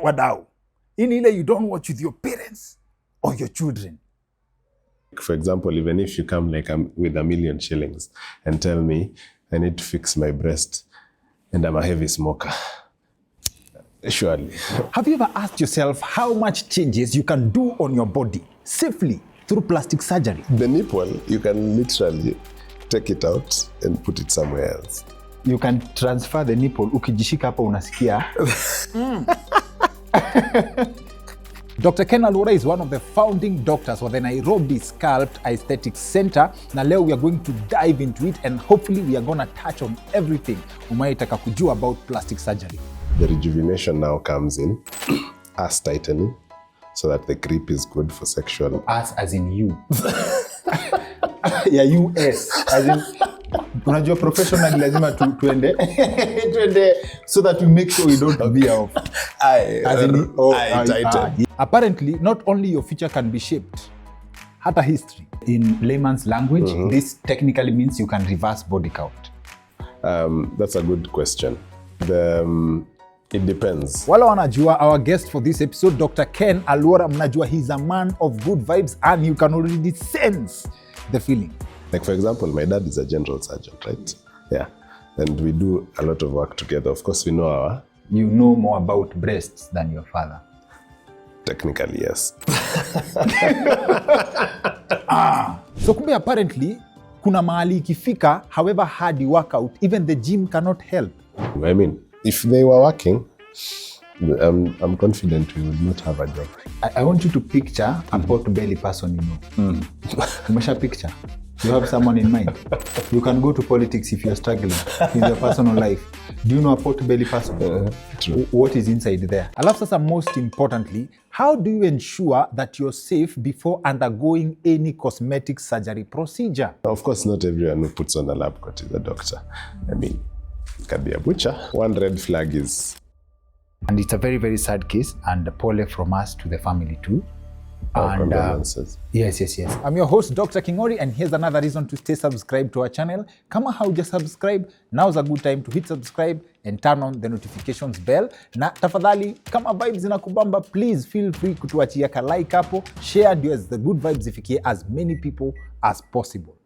wadau. In ile you don't watch with your parents or your children. For example, even if you come like with $1 million shillings and tell me I need to fix my breast and I'm a heavy smoker, surely. Have you ever asked yourself how much changes you can do on your body safely through plastic surgery? The nipple, you can literally take it out and put it somewhere else. You can transfer the nipple, ukijishika hapa unasikia. Dr. Kenneth Aluora is one of the founding doctors for the Nairobi Sculpt Aesthetic Center. Na leo we are going to dive into it and hopefully we are going to touch on everything umayetaka kujua about plastic surgery. The rejuvenation now comes in, ass tightening, so that the grip is good for sexual. Ass as in you. Yeah, US. As in, unajua professional lazima tuende so that we make sure we don't veer off. Apparently, not only your future can be shaped, hata history. In layman's language, this technically means you can reverse body count. That's a good question. It depends. Wala wanajua, our guest for this episode, Dr. Ken Aluora, mnajua he's a man of good vibes and you can already sense the feeling. Like for example, my dad is a general surgeon, right? Yeah. And we do a lot of work together. Of course, we know You know more about breasts than your father. Technically, yes. So kumbe apparently, kuna mahali ikifika, however hard you work out, even the gym cannot help. I mean, if they were working, I'm confident we would not have a job. I want you to picture a pot-belly person you know. Umesha picture? You have someone in mind. You can go to politics if you're struggling with your personal life. Do you know a pot-belly person? True. What is inside there? Alafu sasa, most importantly, how do you ensure that you're safe before undergoing any cosmetic surgery procedure? Of course, not everyone who puts on a lab coat is a doctor. I mean, it can be a butcher. One red flag is... And it's a very, very sad case, and pole from us to the family too. And yes. I'm your host, Dr. Kingori, and here's another reason to stay subscribed to our channel. Kama hauja subscribe, now's a good time to hit subscribe and turn on the notifications bell. Na tafadhali, kama vibes zinakubamba, please feel free kutuachia ka like hapo, share ndio as the good vibes ifikie as many people as possible.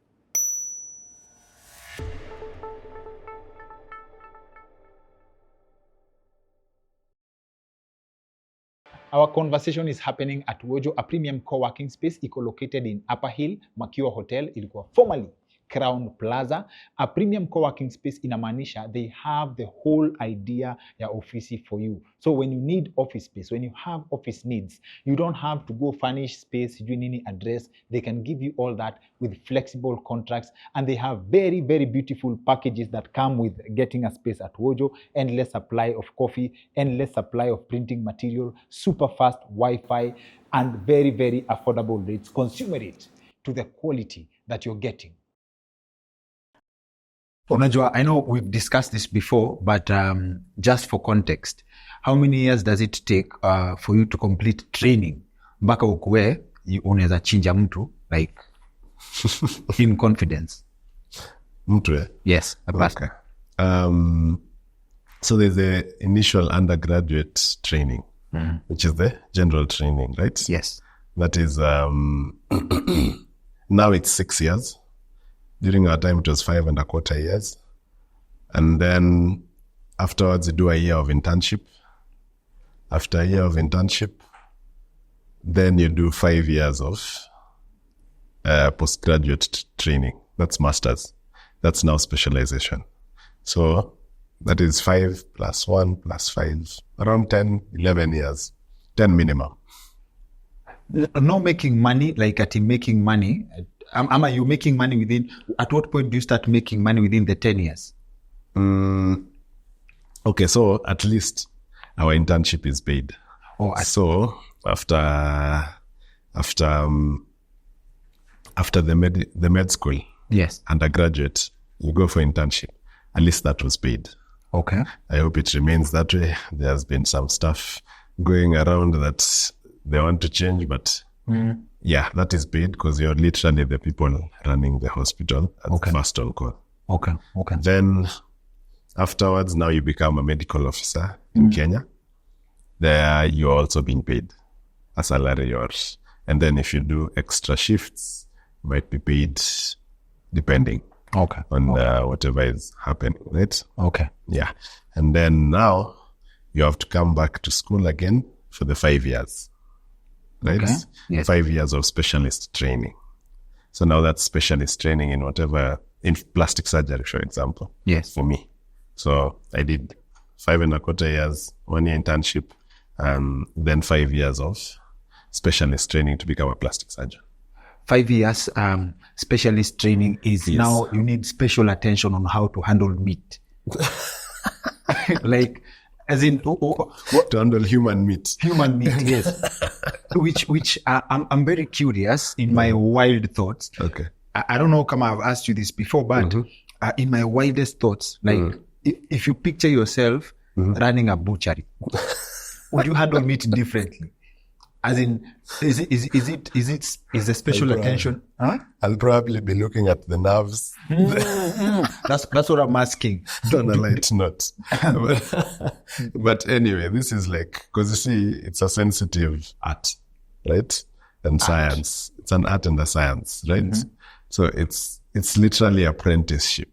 Our conversation is happening at Wojo, a premium co-working space located in Upper Hill, Makiwa Hotel, ilikuwa formerly Crown Plaza. A premium co-working space inamaanisha they have the whole idea ya office for you. So when you need office space, when you have office needs, you don't have to go furnish space, you need address. They can give you all that with flexible contracts, and they have very, very beautiful packages that come with getting a space at Wojo: endless supply of coffee, endless supply of printing material, super fast Wi-Fi, and very, very affordable rates. Consumer rate to the quality that you're getting. Unajua, I know we've discussed this before, but just for context, how many years does it take for you to complete training mpaka ukuwe unaweza chinja mtu like in confidence? Mtu? Yes, a person. Okay. So there's the initial undergraduate training, which is the general training, right? Yes. That is, now it's 6 years. During our time, it was 5.25 years. And then afterwards, you do a year of internship. After a year of internship, then you do 5 years of postgraduate training. That's master's. That's now specialization. So that is 5 + 1 + 5, around 10, 11 years, 10 minimum. No making money, like at making money. Are you making money within, at what point do you start making money within the 10 years? Okay, so at least our internship is paid. So after the med school, yes, undergraduate, you go for internship. At least that was paid. Okay. I hope it remains that way. There's been some stuff going around that they want to change, but yeah, that is paid because you're literally the people running the hospital at first on call. Okay. Then afterwards, now you become a medical officer in Kenya. there you're also being paid a salary, and then if you do extra shifts, you might be paid depending on whatever is happening, right? Okay. Yeah. And then now you have to come back to school again for the 5 years, right? Okay. Yes. 5 years of specialist training. So now that's specialist training in whatever, in plastic surgery, for example. Yes. For me. So I did 5.25 years, 1 year internship, then 5 years of specialist training to become a plastic surgeon. 5 years specialist training is now you need special attention on how to handle meat. Like, as in to handle human meat. Human meat, yes. which I'm very curious in my wild thoughts. Okay. I don't know, Kama, I've asked you this before, but in my wildest thoughts, like if you picture yourself running a butchery, would you handle meat differently? As in, is the special attention? Huh? I'll probably be looking at the nerves. That's what I'm asking. On a light note. But anyway, this is like, because you see, it's a sensitive art, right? And science. It's an art and a science, right? So it's literally apprenticeship.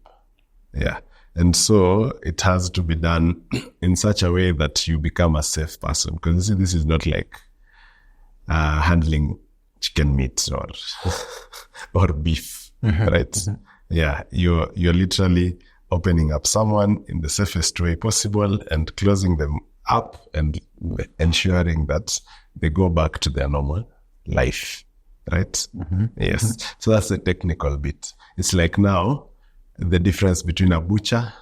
Yeah. And so it has to be done in such a way that you become a safe person. Because you see, this is not like handling chicken meat or beef, right? Yeah, you're literally opening up someone in the safest way possible and closing them up and ensuring that they go back to their normal life, right? Yes. So that's the technical bit. It's like now the difference between a butcher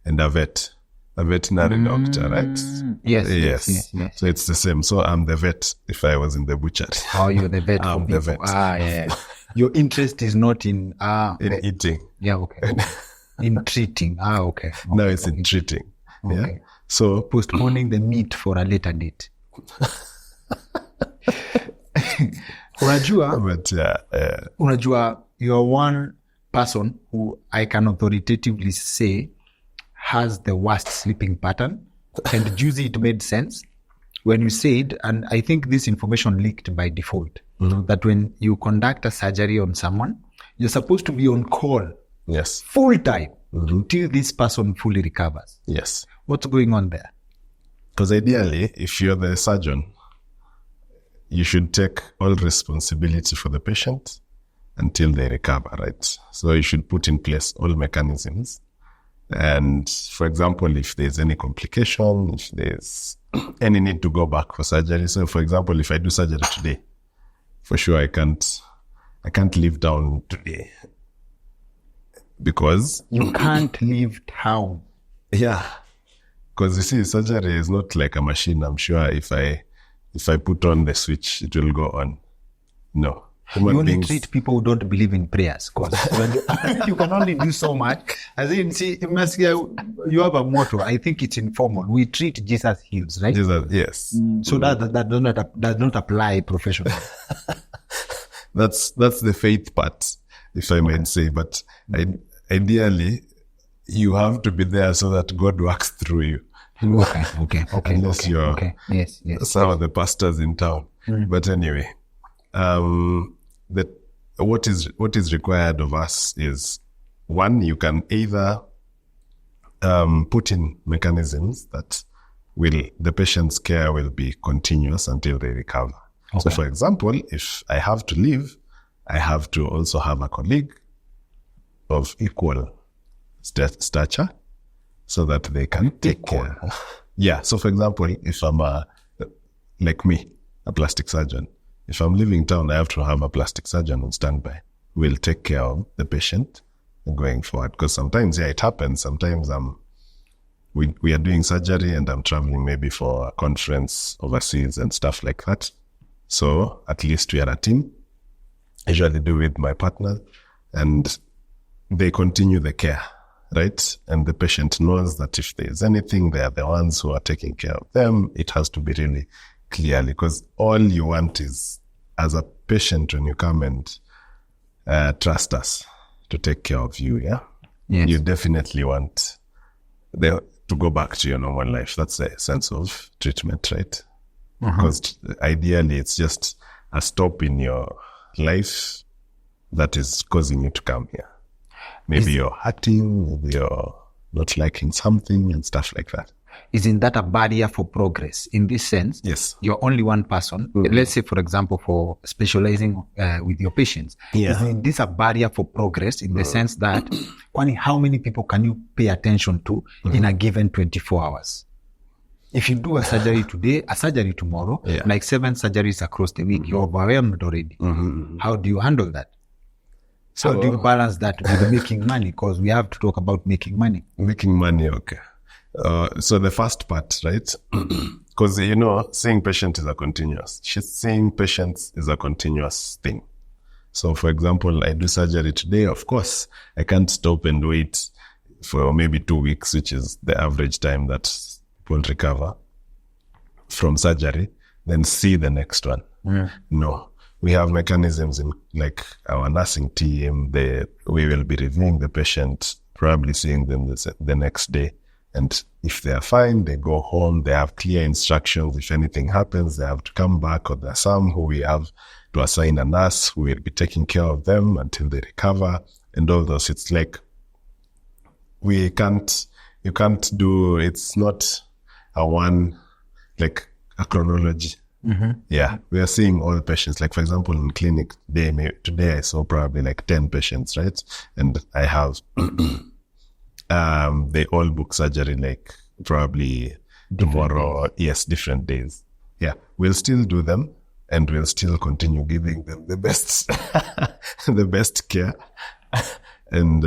and a veterinary doctor, right? Yes. So it's the same. So I'm the vet if I was in the butchery. Oh, you're the vet. I'm the vet. Yeah. Your interest is not in eating. Yeah, okay. In treating. Okay. No, it's in treating. Okay. Yeah. So postponing the meat for a later date. Unajua, you're one person who I can authoritatively say has the worst sleeping pattern. And Juicy, it made sense when you said, and I think this information leaked by default, that when you conduct a surgery on someone, you're supposed to be on call. Yes. Full time till this person fully recovers. Yes. What's going on there? Because ideally, if you're the surgeon, you should take all responsibility for the patient until they recover, right? So you should put in place all mechanisms. And for example, if there's any complication, if there's any need to go back for surgery. So for example, if I do surgery today, for sure I can't leave town today. Because you can't leave town. Yeah. Because you see, surgery is not like a machine. I'm sure if I put on the switch, it will go on. No. You only treat people who don't believe in prayers. Because you can only do so much. As in, see, you have a motto. I think it's informal. We treat Jesus heals, right? Jesus, yes. So that does not apply professionally. That's the faith part, if I might say. But ideally, you have to be there so that God works through you. Okay. Unless you're yes. some of the pastors in town. But anyway, what is required of us is, one, you can either put in mechanisms that the patient's care will be continuous until they recover. Okay. So for example, if I have to leave, I have to also have a colleague of equal stature so that they can take care. Yeah. So for example, if I'm like me, a plastic surgeon, if I'm leaving town, I have to have a plastic surgeon on standby who will take care of the patient going forward. Because sometimes, it happens. Sometimes we are doing surgery and I'm traveling maybe for a conference overseas and stuff like that. So at least we are a team. I usually do with my partner, and they continue the care, right? And the patient knows that if there's anything, they are the ones who are taking care of them. It has to be really clearly, because all you want is, as a patient, when you come and trust us to take care of you, yeah? Yes. You definitely want to go back to your normal life. That's the sense of treatment, right? Because ideally, it's just a stop in your life that is causing you to come here. Maybe you're hurting, maybe you're not liking something and stuff like that. Isn't that a barrier for progress? In this sense, Yes. you're only one person. Let's say, for example, for specializing with your patients. Isn't this a barrier for progress in the sense that how many people can you pay attention to in a given 24 hours? If you do a surgery today, a surgery tomorrow, like 7 surgeries across the week, you're overwhelmed already. How do you handle that? So how do you balance that with making money? Because we have to talk about making money. Making money, okay. So the first part, right? Because, seeing patients is a continuous. Seeing patients is a continuous thing. So, for example, I do surgery today. Of course, I can't stop and wait for maybe 2 weeks, which is the average time that people recover from surgery, then see the next one. No. We have mechanisms in like our nursing team. We will be reviewing the patient, probably seeing them the next day. And if they are fine, they go home. They have clear instructions. If anything happens, they have to come back, or there are some who we have to assign a nurse who will be taking care of them until they recover and all those. It's like you can't do, it's not like a chronology. Yeah, we are seeing all patients. Like, for example, in clinic today I saw probably like 10 patients, right? And I have they all book surgery like probably tomorrow. Yes, different days. Yeah, we'll still do them, and we'll still continue giving them the best the best care. And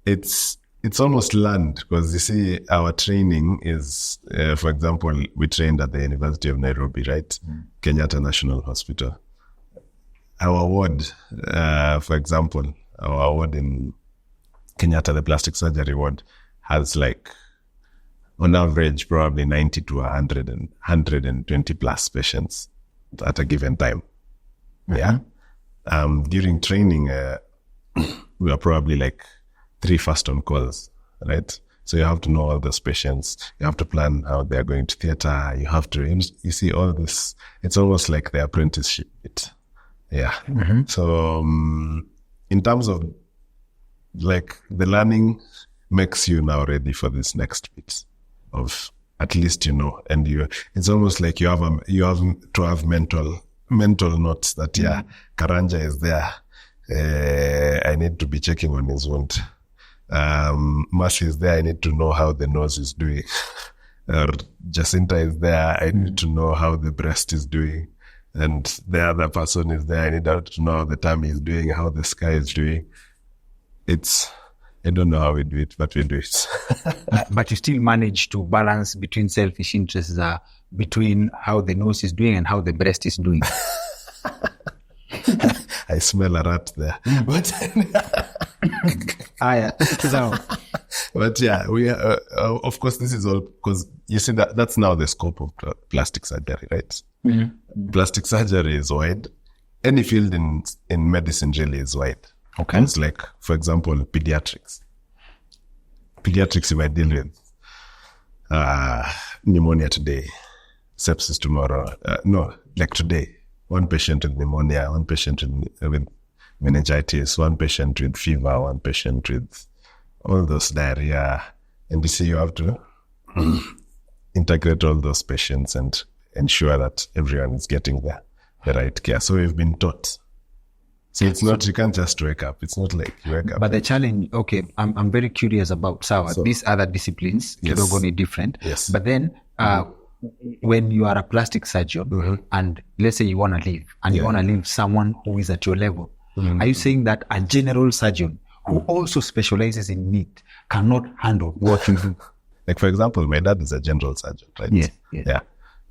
it's almost learned, because you see, our training is, for example, we trained at the University of Nairobi, right? Kenyatta National Hospital. Our ward, for example, our ward in Kenyatta, the plastic surgery ward, has like, on average, probably 90 to 100 and 120 plus patients at a given time. Yeah. During training, we are probably like 3 first on calls, right? So you have to know all those patients. You have to plan how they're going to theater. You have to, you see all this. It's almost like the apprenticeship bit. Yeah. So in terms of like the learning makes you now ready for this next bit of, at least, and it's almost like you have to have mental notes that, Karanja is there. I need to be checking on his wound. Mercy is there. I need to know how the nose is doing. Jacinta is there. I need to know how the breast is doing. And the other person is there. I need to know how the tummy is doing, how the sky is doing. I don't know how we do it, but we do it. But you still manage to balance between selfish interests, between how the nose is doing and how the breast is doing. I smell a rat there. But but yeah, we of course, this is all because you see that's now the scope of plastic surgery, right? Plastic surgery is wide. Any field in medicine really is wide. Okay. It's like, for example, pediatrics. Pediatrics, you might deal with pneumonia today, sepsis tomorrow. No, like today, one patient with pneumonia, one patient with meningitis, one patient with fever, one patient with all those diarrhea. And you see, you have to integrate all those patients and ensure that everyone is getting the right care. So we've been taught. So it's not, you can't just wake up. It's not like you wake up. But the challenge, okay, I'm very curious about these other disciplines. Yes. Kidogo different. Yes. But then, when you are a plastic surgeon and let's say you want to leave and you want to leave someone who is at your level, are you saying that a general surgeon who also specializes in meat cannot handle what you do? Like, for example, my dad is a general surgeon, right? Yeah.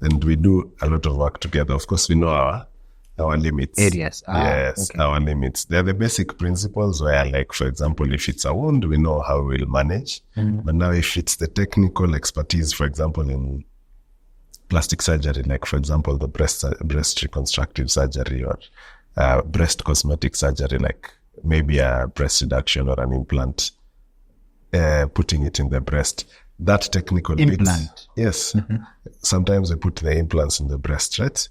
And we do a lot of work together. Of course, we know our limits. Areas. Yes, okay. Our limits. They're the basic principles where, like, for example, if it's a wound, we know how we'll manage. But now if it's the technical expertise, for example, in plastic surgery, like, for example, the breast reconstructive surgery or breast cosmetic surgery, like maybe a breast reduction or an implant, putting it in the breast, that technical Implant. bit. Yes. Sometimes we put the implants in the breast, right?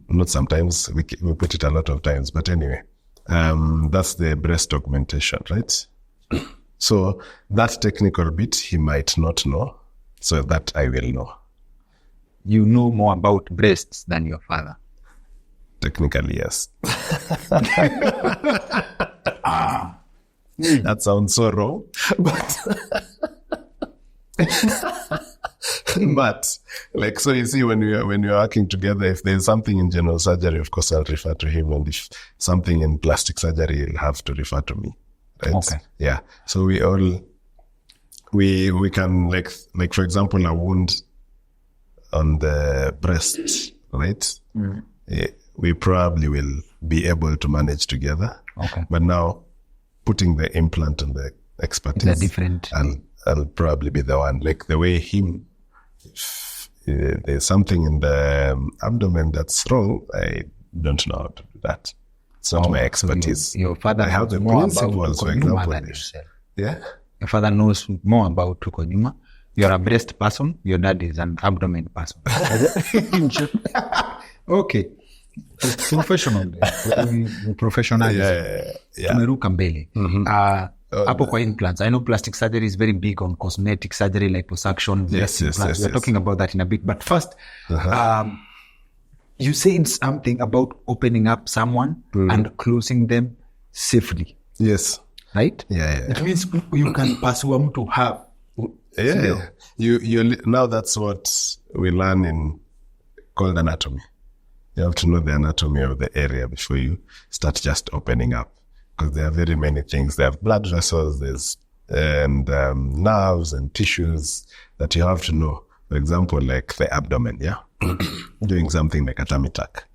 Not sometimes, we put it a lot of times, but anyway, that's the breast augmentation, right? So that technical bit he might not know, so that I will know. You know more about breasts than your father. Technically, yes. That sounds so wrong, but like, so you see, when we're working together, if there's something in general surgery, of course I'll refer to him, and if something in plastic surgery, he'll have to refer to me, right? Okay. Yeah. So we can, like for example, a wound on the breast, right? We probably will be able to manage together. Okay. But now, putting the implant on the expertise, They're different. I'll probably be the one. Like the way if there's something in the abdomen that's wrong, I don't know how to do that. It's not my expertise. So your father I have knows the more principles, about for example. than yourself. Yeah. Your father knows more about Tukonyuma. You're a breast person. Your dad is an abdomen person. Okay. Professional. Professional. Yeah. Tumeruka mbele. Hapo kwa implants. I know plastic surgery is very big on cosmetic surgery, liposuction. Yes. We're talking about that in a bit. But first, you said something about opening up someone and closing them safely. Yes. Right? Yeah. It means you can pasua mtu have. Yeah. You now that's what we learn in called anatomy. You have to know the anatomy of the area before you start just opening up, because there are very many things. There are blood vessels, there's nerves and tissues that you have to know. For example, like the abdomen, doing something like a tummy tuck.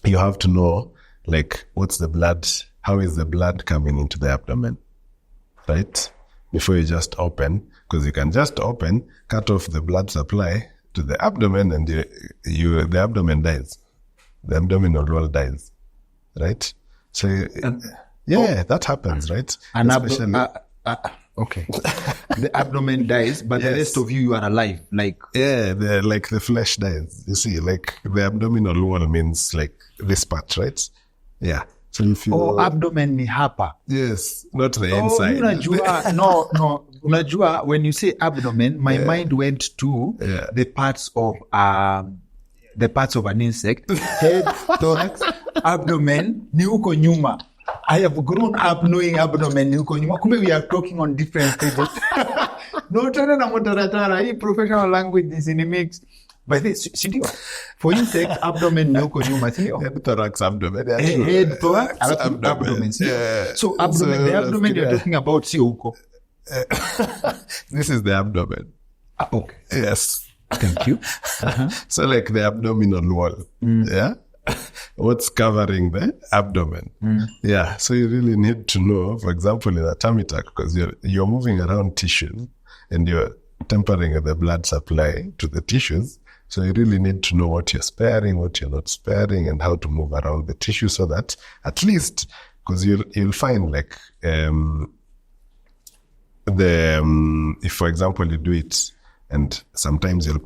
You have to know, like, what's the blood, how is the blood coming into the abdomen, right? Before you just open, because you can just open, cut off the blood supply to the abdomen, and the abdomen dies. The abdominal wall dies, right? So that happens, right? Okay. The abdomen dies, but the rest of you are alive. Like the flesh dies. You see, like the abdominal wall means like this part, right? Yeah. So if you abdomen ni hapa. Yes, not the inside. Unajua, no. Unajua, when you say abdomen, my mind went to the parts of an insect. Head, thorax, abdomen, ni huko nyuma. I have grown up knowing abdomen ni huko nyuma. Kumbe we are talking on different stages. No, tena na motaratara. Hii professional language is in a mix. By this, for insect, abdomen ni huko nyuma, sindio? Head, thorax, abdomen. Head, thorax, abdomen. So abdomen, the abdomen you're talking about, si huko. This is the abdomen. Okay. Yes. Thank you. So like the abdominal wall. Yeah. What's covering the abdomen? Yeah. So you really need to know, for example, in a tummy tuck, because you're moving around tissues and you're tempering the blood supply to the tissues. So you really need to know what you're sparing, what you're not sparing, and how to move around the tissue, so that at least, because you'll find like if for example you do it, and sometimes you'll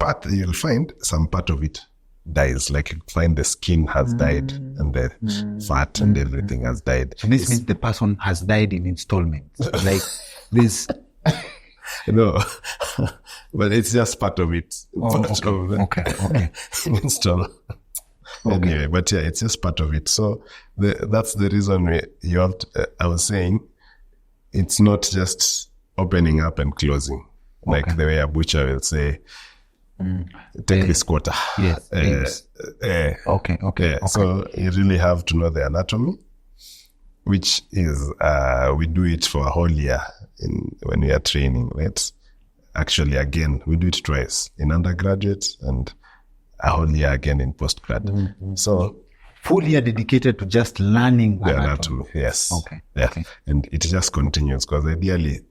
find some part of it dies, like you find the skin has died and the fat and everything has died. So this means the person has died in installments. Like this. No, but it's just part of it. Okay. Install. Anyway, but yeah, it's just part of it. So that's the reason you have to, I was saying, it's not just opening up and closing, like the way a butcher will say, take this quarter. Yes. Okay. So you really have to know the anatomy, which is, we do it for a whole year when we are training, right? Actually, again, we do it twice, in undergraduate and a whole year again in postgrad. So full year dedicated to just learning the anatomy. Yes. Okay. Yeah. Okay. And it just continues, because ideally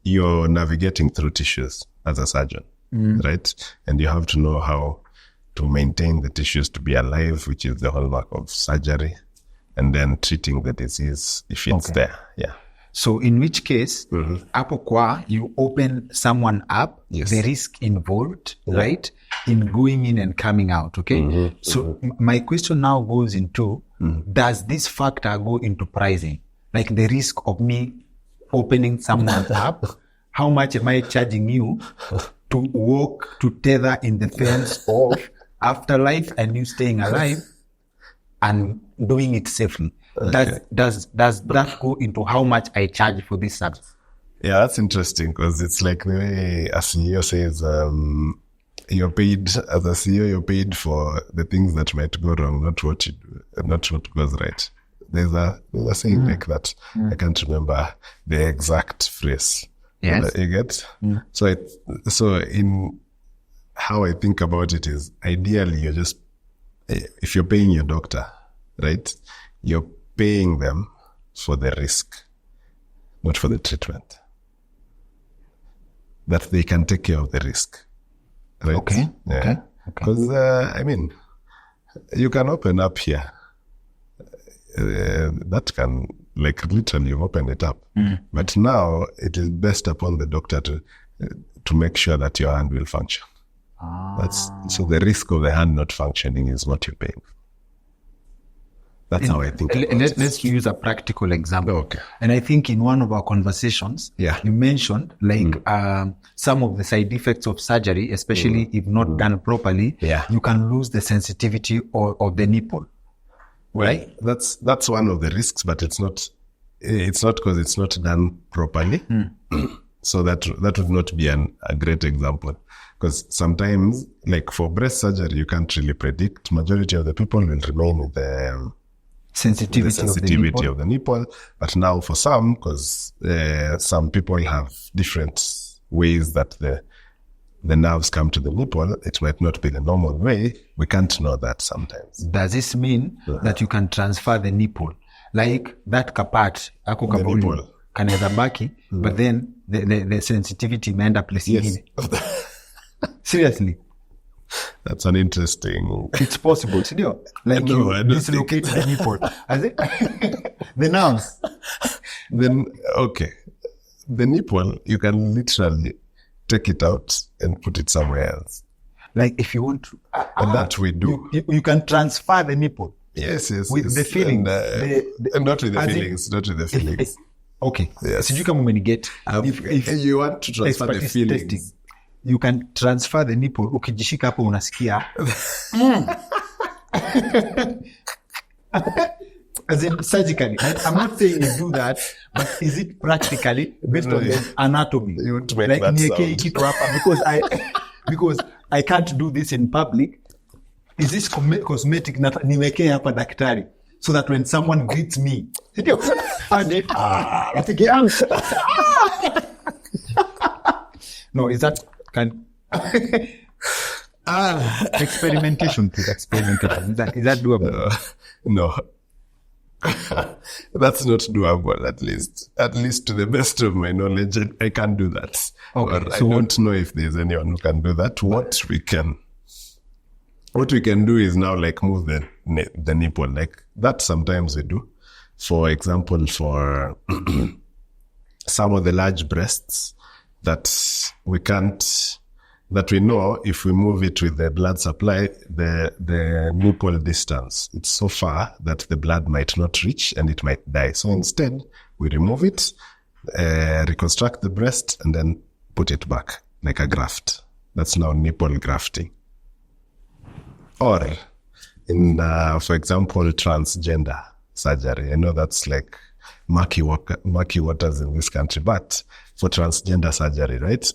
you're navigating through tissues as a surgeon, right? And you have to know how to maintain the tissues to be alive, which is the hallmark of surgery, and then treating the disease if it's there. Yeah. So in which case, hapo kwa, you open someone up, Yes. the risk involved, right, in going in and coming out, okay? So my question now goes into, does this factor go into pricing? Like the risk of me opening someone up, how much am I charging you to walk, to tether in the fence of afterlife and you staying alive and doing it safely? Does that go into how much I charge for this service? Yeah, that's interesting because it's like the way a CEO says, you're paid as a CEO, you're paid for the things that might go wrong, not what you do, not what goes right. There's a saying like that. I can't remember the exact phrase. Yes. You get? So in how I think about it is, ideally, if you're paying your doctor, right, you're paying them for the risk, not for the treatment. That they can take care of the risk. Right? Okay. Yeah. Because, I mean, you can open up here. That can, like, literally open it up. But now it is best upon the doctor to make sure that your hand will function. So the risk of the hand not functioning is what you're paying. That's how I think about it. Let's use a practical example. Okay. And I think in one of our conversations, you mentioned like some of the side effects of surgery, especially if not done properly, you can lose the sensitivity of the nipple. Right? That's one of the risks, but it's not because it's not done properly. So that would not be a great example. Because sometimes, like for breast surgery, you can't really predict. Majority of the people will remain with the sensitivity of the nipple. But now for some, because some people have different ways that the nerves come to the nipple, it might not be the normal way. We can't know that sometimes. Does this mean that you can transfer the nipple? Like that part, ako kabuli, kaneza baki, but then the sensitivity imeenda place ingine. Seriously. That's an interesting... It's possible, sindio? Like no, you dislocate the nipple. Has it? The nerves. Then, okay. The nipple, you can literally take it out and put it somewhere else. Like if you want to... and that we do. You can transfer the nipple. Yes. With the feelings. And not with the feelings. Not with the feelings. Okay. Yes. Sijui kama umeniget. If you want to transfer the feelings... Testing. You can transfer the nipple. Ukijishika hapo unasikia. As in surgically. I'm not saying you do that, but is it practically based on the anatomy? You want to make like that nieke sound. kitu hapa because I can't do this in public. Is this cosmetic niwekee hapa daktari so that when someone greets me, no, is that experimentation, please. Experimentation. Is that doable? No. That's not doable, at least to the best of my knowledge. I can't do that. Okay, or I don't know if there's anyone who can do that. What we can do is now like move the nipple. Like that sometimes we do. For example, for some of the large breasts that we know if we move it with the blood supply, the nipple distance, it's so far that the blood might not reach and it might die. So instead, we remove it, reconstruct the breast, and then put it back like a graft. That's now nipple grafting. Or in, for example, transgender surgery. I know that's like murky waters in this country, but for transgender surgery, right?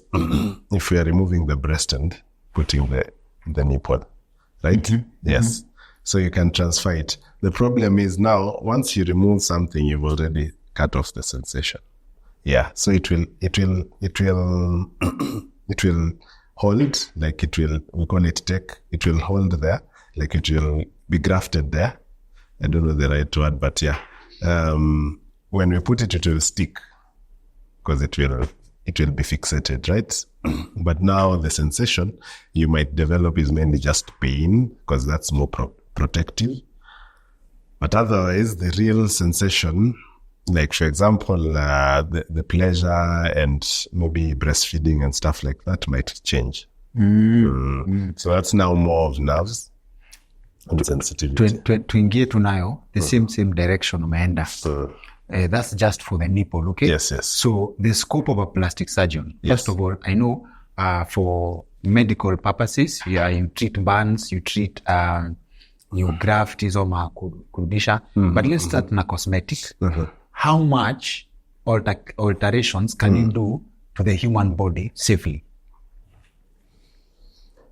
If we are removing the breast and putting the nipple, right? Mm-hmm. Yes. Mm-hmm. So you can transfer it. The problem is now, once you remove something, you've already cut off the sensation. Yeah. So it will hold, like we call it tech. It will hold there, like it will be grafted there. I don't know the right word, but yeah. When we put it will stick because it will be fixated, right? But now the sensation you might develop is mainly just pain because that's more protective. But otherwise, the real sensation like for example, the pleasure and maybe breastfeeding and stuff like that might change. So that's now more of nerves and sensitivity. Tuingie tunayo the same direction umeenda. That's just for the nipple, okay? Yes. So the scope of a plastic surgeon. First of all, I know for medical purposes, you treat burns, you treat you graft hizo kurudisha. But let's start na cosmetic. How much alterations can you do to the human body safely?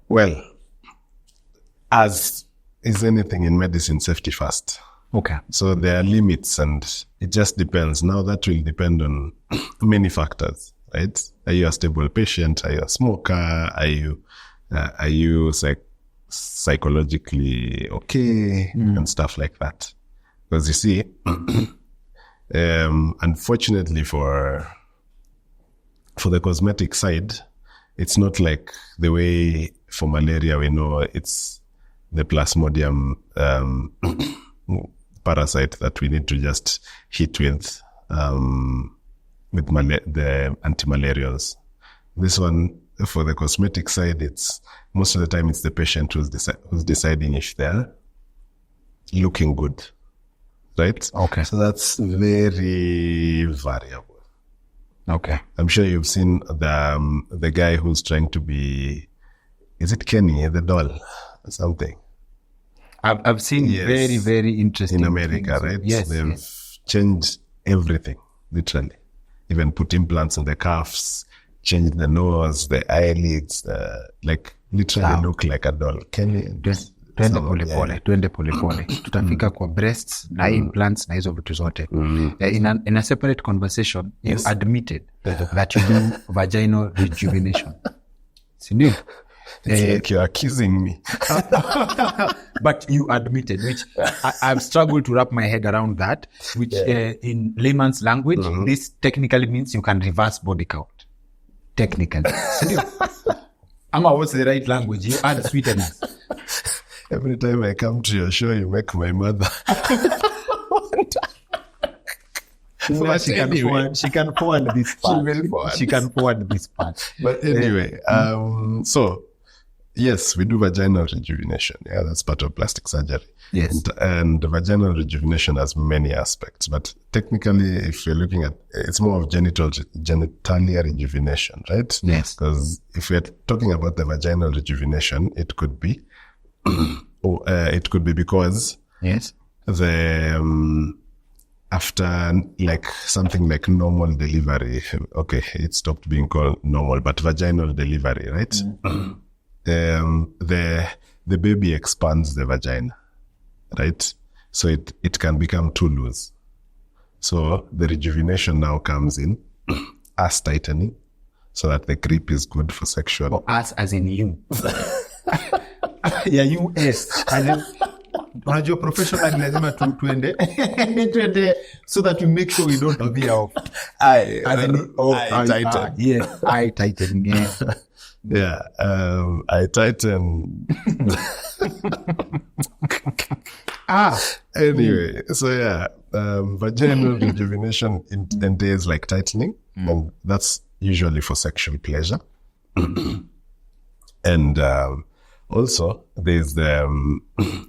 Well, as is anything in medicine, safety first. Okay. So there are limits, and it just depends. Now that will depend on many factors, right? Are you a stable patient? Are you a smoker? Are you psychologically okay? And stuff like that. Because you see, unfortunately for the cosmetic side, it's not like the way for malaria we know it's the Plasmodium parasite that we need to just hit with the anti-malarials. This one, for the cosmetic side, it's most of the time it's the patient who's deciding if they're looking good, right? Okay. So that's very variable. Okay. I'm sure you've seen the guy who's trying to be, is it Kenny, the doll or something? I've seen very, very interesting in America, things. right? Yes. They've changed everything, literally. Even put implants in the calves, changed the nose, the eyelids, literally look like a doll. Kenny. Twende polepole. Tutafika kwa breasts na implants na hizo vitu zote. In a separate conversation, you admitted that you do vaginal rejuvenation. Sindio? It's like you're accusing me. But you admitted, which I've struggled to wrap my head around that, which in layman's language, this technically means you can reverse body count. Technically. Ama, what's the right language? You add sweeteners. Every time I come to your show, you make my mother. She can forward this part. She can forward this part. But anyway, so yes, we do vaginal rejuvenation. Yeah, that's part of plastic surgery. Yes. And vaginal rejuvenation has many aspects, but technically, if you're looking at, it's more of genitalia rejuvenation, right? Yes. Because if we're talking about the vaginal rejuvenation, it could be, because yes, the after like something like normal delivery, okay, it stopped being called normal, but vaginal delivery, right? The baby expands the vagina, right? So it can become too loose. So the rejuvenation now comes in, ass tightening, so that the grip is good for sexual. Or ass as in you. Yeah, US. Unajua professional lazima tuende so that we make sure we don't veer off. I tighten. Yeah, I tighten. Yeah. Yeah, I tighten. Anyway, so yeah, vaginal rejuvenation entails like tightening, and that's usually for sexual pleasure. And also, there's the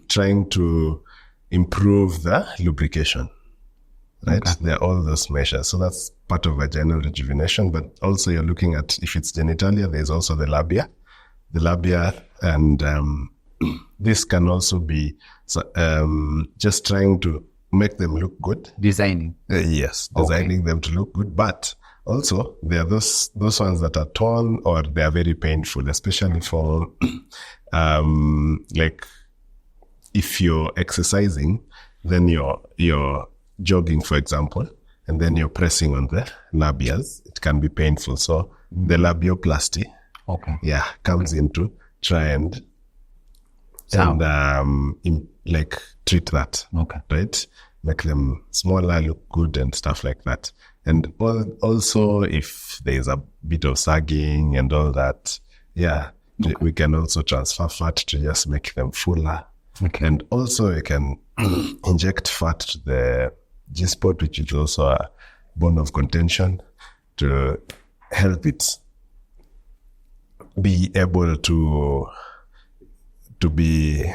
trying to improve the lubrication, right? Okay. There are all those measures. So that's part of vaginal rejuvenation, but also you're looking at, if it's genitalia, there's also the labia. The labia, and this can also be just trying to make them look good. Designing. Yes, designing them to look good, but also, there are those ones that are torn or they are very painful, especially for, like, if you're exercising, then you're jogging, for example, and then you're pressing on the labias. It can be painful. So the labioplasty, comes in to try and treat that, right? Make them smaller, look good, and stuff like that. And also, if there's a bit of sagging and all that, we can also transfer fat to just make them fuller. Okay. And also, you can inject fat to G-spot, which is also a bone of contention, to help it be able to be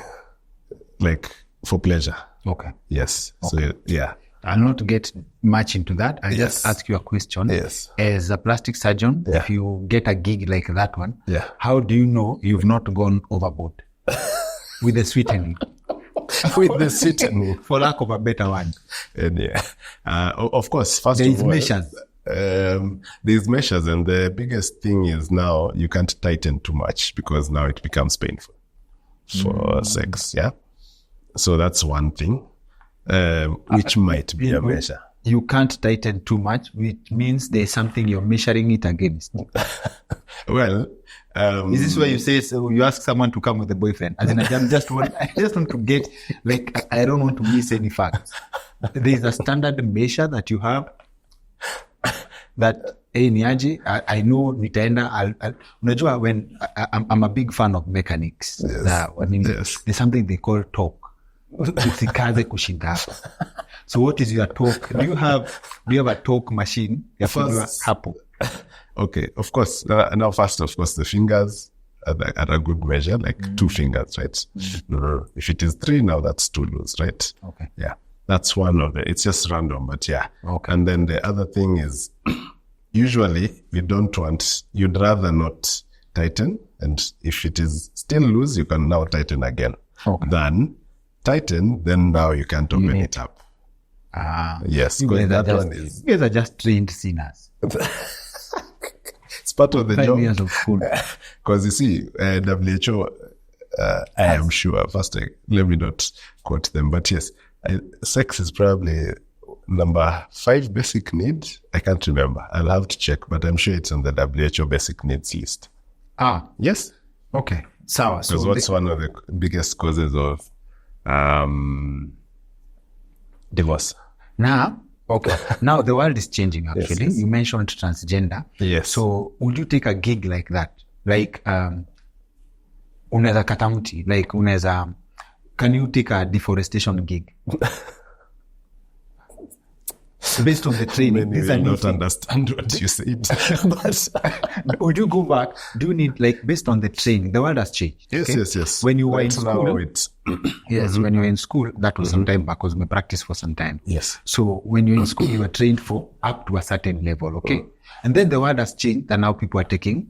like for pleasure. Okay. Yes. Okay. So yeah. I'll not get much into that. I'll Yes. just ask you a question. Yes. As a plastic surgeon, Yeah. if you get a gig like that one, Yeah. how do you know you've not gone overboard with the sweetening? With the sweetening. For lack of a better word. And yeah. Of course, first There is of all, measures. There's measures, and the biggest thing is now you can't tighten too much because now it becomes painful for sex. Yeah. So that's one thing, which might be a measure. You can't tighten too much, which means there's something you're measuring it against. Well, Is this where you say, so you ask someone to come with a boyfriend? As in, I just want to get, like, I don't want to miss any facts. There's a standard measure that you have that, hey, niaje, I know nitaenda, unajua when, I'm a big fan of mechanics. Yes. Yes. There's something they call torque. Usikaze kushinda hapo. So what is your torque? Do you have a torque machine? Ya kujua hapo. Okay, of course. Now, first, of course, the fingers are a good measure, like 2 fingers, right? No. If it is 3 now, that's too loose, right? Okay. Yeah, that's one of the. It's just random, but yeah. Okay. And then the other thing is, usually you'd rather not tighten, and if it is still loose, you can now tighten again. Okay. Then tighten, then now you can't open it up. Yes, You because guys that one is. you guys are just trained sinners. It's part of the 5 job. years of school. Because you see, WHO, I am sure, first, let me not quote them, but yes, sex is probably number 5 basic need. I can't remember. I'll have to check, but I'm sure it's on the WHO basic needs list. Yes. Okay. Sawa. Because what's one of the biggest causes of divorce? Now the world is changing, actually. Yes. You mentioned transgender. Yes. So would you take a gig like that? Like, unaweza kata mti, like can you take a deforestation gig? Based on the training. Many will not understand what you said. But would you go back? Do you need, like, based on the training? The world has changed. yes, okay? yes. When you were in Right now school, it's yes, when you were in school, that was some time back, because we practiced for some time. yes. So when you're in school, you were trained for up to a certain level, okay? And then the world has changed, and now people are doing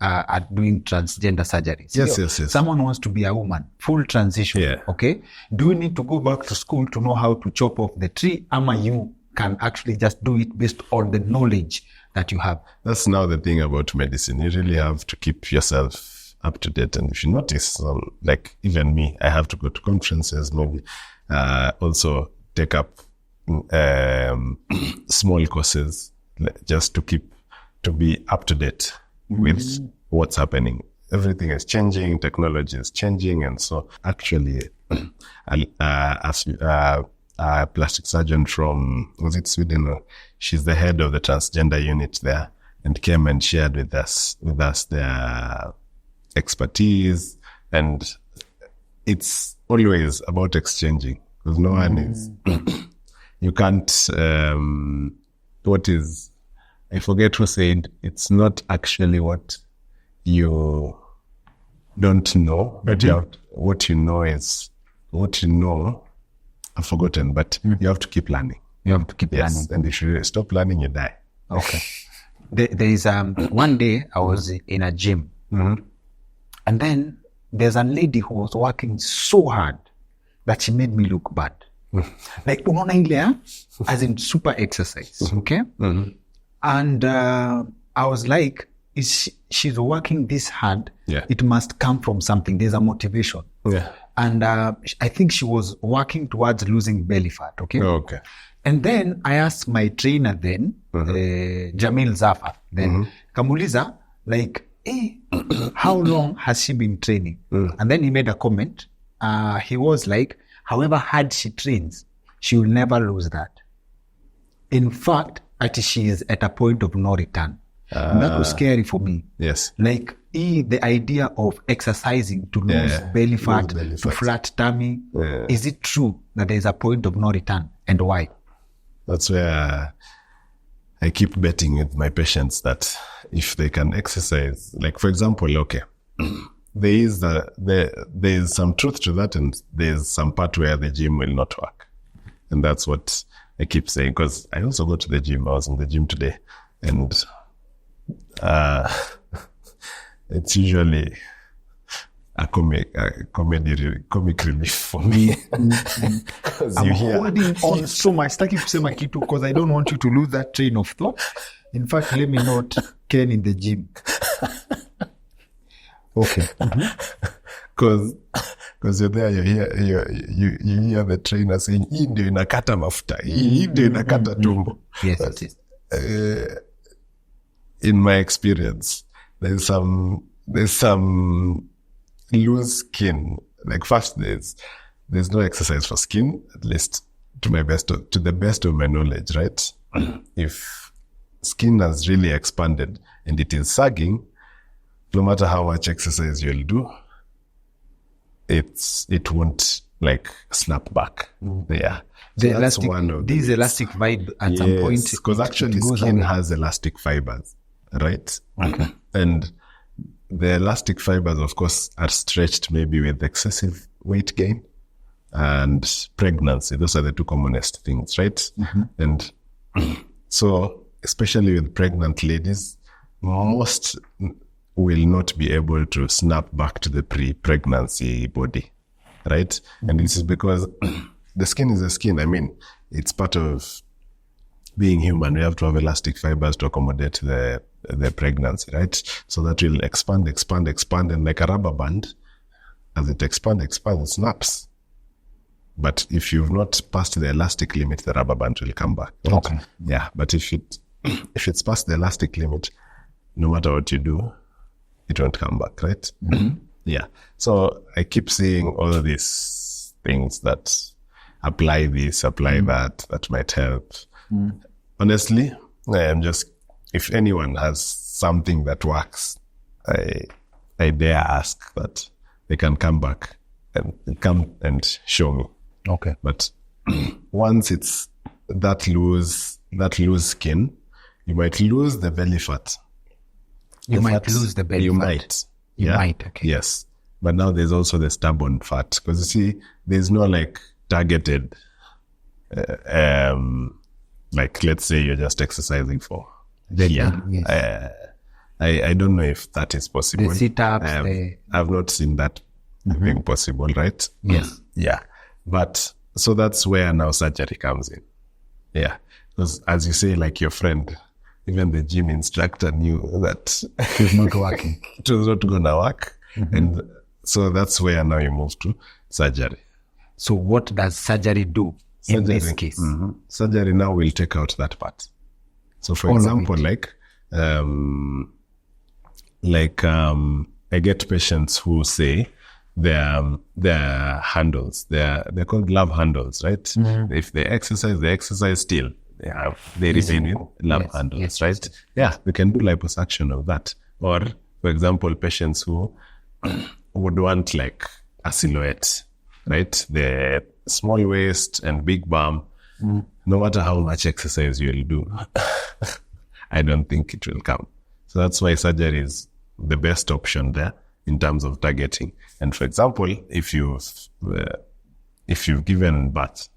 transgender surgeries. Yes. Someone wants to be a woman, full transition, Yeah. okay? Do you need to go back to school to know how to chop off the tree? Ama you can actually just do it based on the knowledge that you have? That's now the thing about medicine. You really have to keep yourself up to date. And if you notice, like even me, I have to go to conferences, maybe also take up small courses just to be up to date with what's happening. Everything is changing, technology is changing. And so actually, a plastic surgeon from, was it Sweden? She's the head of the transgender unit there, and came and shared with us their expertise. And it's always about exchanging, because no one is, you can't, I forget who said, it's not actually what you don't know, but what you know, I've forgotten, but you have to keep learning. You have to keep Yes, learning. and if you stop learning, you die. Okay. There is one day I was in a gym, and then there's a lady who was working so hard that she made me look bad. Like, unaona ile, as in super exercise, okay? And I was like, she's working this hard. Yeah. It must come from something. There's a motivation. Yeah. And I think she was working towards losing belly fat, okay? Okay. And then I asked my trainer then, Jamil Zafar, then, kamuliza, like, how long has she been training? And then he made a comment. He was like, however hard she trains, she will never lose that. In fact, she is at a point of no return. And that was scary for me. Yes. Like, the idea of exercising to lose belly fat, to flat tummy. Yeah. Is it true that there is a point of no return, and why? That's where I keep betting with my patients that if they can exercise, like for example, okay, there is some truth to that, and there's some part where the gym will not work. And that's what I keep saying, because I also go to the gym. I was in the gym today, and it's usually a comic relief for me. I'm holding on so much. Sitaki kusema kitu because I don't want you to lose that train of thought. In fact, let me not Ken in the gym. Okay. Because you're there, you hear the trainer saying, hii ndio inakata mafuta, hii ndio inakata tumbo. Yes, it is. In my experience, there's some loose skin. Like first, there's no exercise for skin, at least to the best of my knowledge, right? If skin has really expanded and it is sagging, no matter how much exercise you'll do, it won't like snap back. Yeah. The So that's one of this elastic vibe at some point. Because actually goes skin away. has elastic fibers, right? Okay. And the elastic fibers, of course, are stretched maybe with excessive weight gain and pregnancy. Those are the two commonest things, right? And so, especially with pregnant ladies, most will not be able to snap back to the pre-pregnancy body, right? And this is because the skin is the skin. I mean, it's part of being human. We have to have elastic fibers to accommodate the pregnancy, right? So that will expand, and like a rubber band, as it expands, it snaps. But if you've not passed the elastic limit, the rubber band will come back. Right? Okay. Yeah, but if it's past the elastic limit, no matter what you do, it won't come back, right? Yeah. So I keep seeing all of these things that apply this, apply that might help. Honestly, I am just, if anyone has something that works, I dare ask that they can come back and come and show me. Okay. But once it's that loose skin, you might lose the belly fat. You might lose the belly fat. Might. You might, okay. Yes. But now there's also the stubborn fat. Because you see, there's no like targeted, like let's say you're just exercising for. Yes. I don't know if that is possible. The sit-ups. I've not seen that being possible, right? Yes. Yeah. But so that's where now surgery comes in. Yeah. Because as you say, like your friend, even the gym instructor knew that It's not working. it was not going to work. And so that's where now you move to surgery. So what does surgery do in this case? Surgery now will take out that part. So for All of example, it. I get patients who say their handles, they're called love handles, right? If they exercise still. They remain with love handles, yes, right? yes. Yeah, we can do liposuction of that. Or, for example, patients who would want like a silhouette, right? The small waist and big bum. No matter how much exercise you'll do, I don't think it will come. So that's why surgery is the best option there in terms of targeting. And for example, if you've given birth,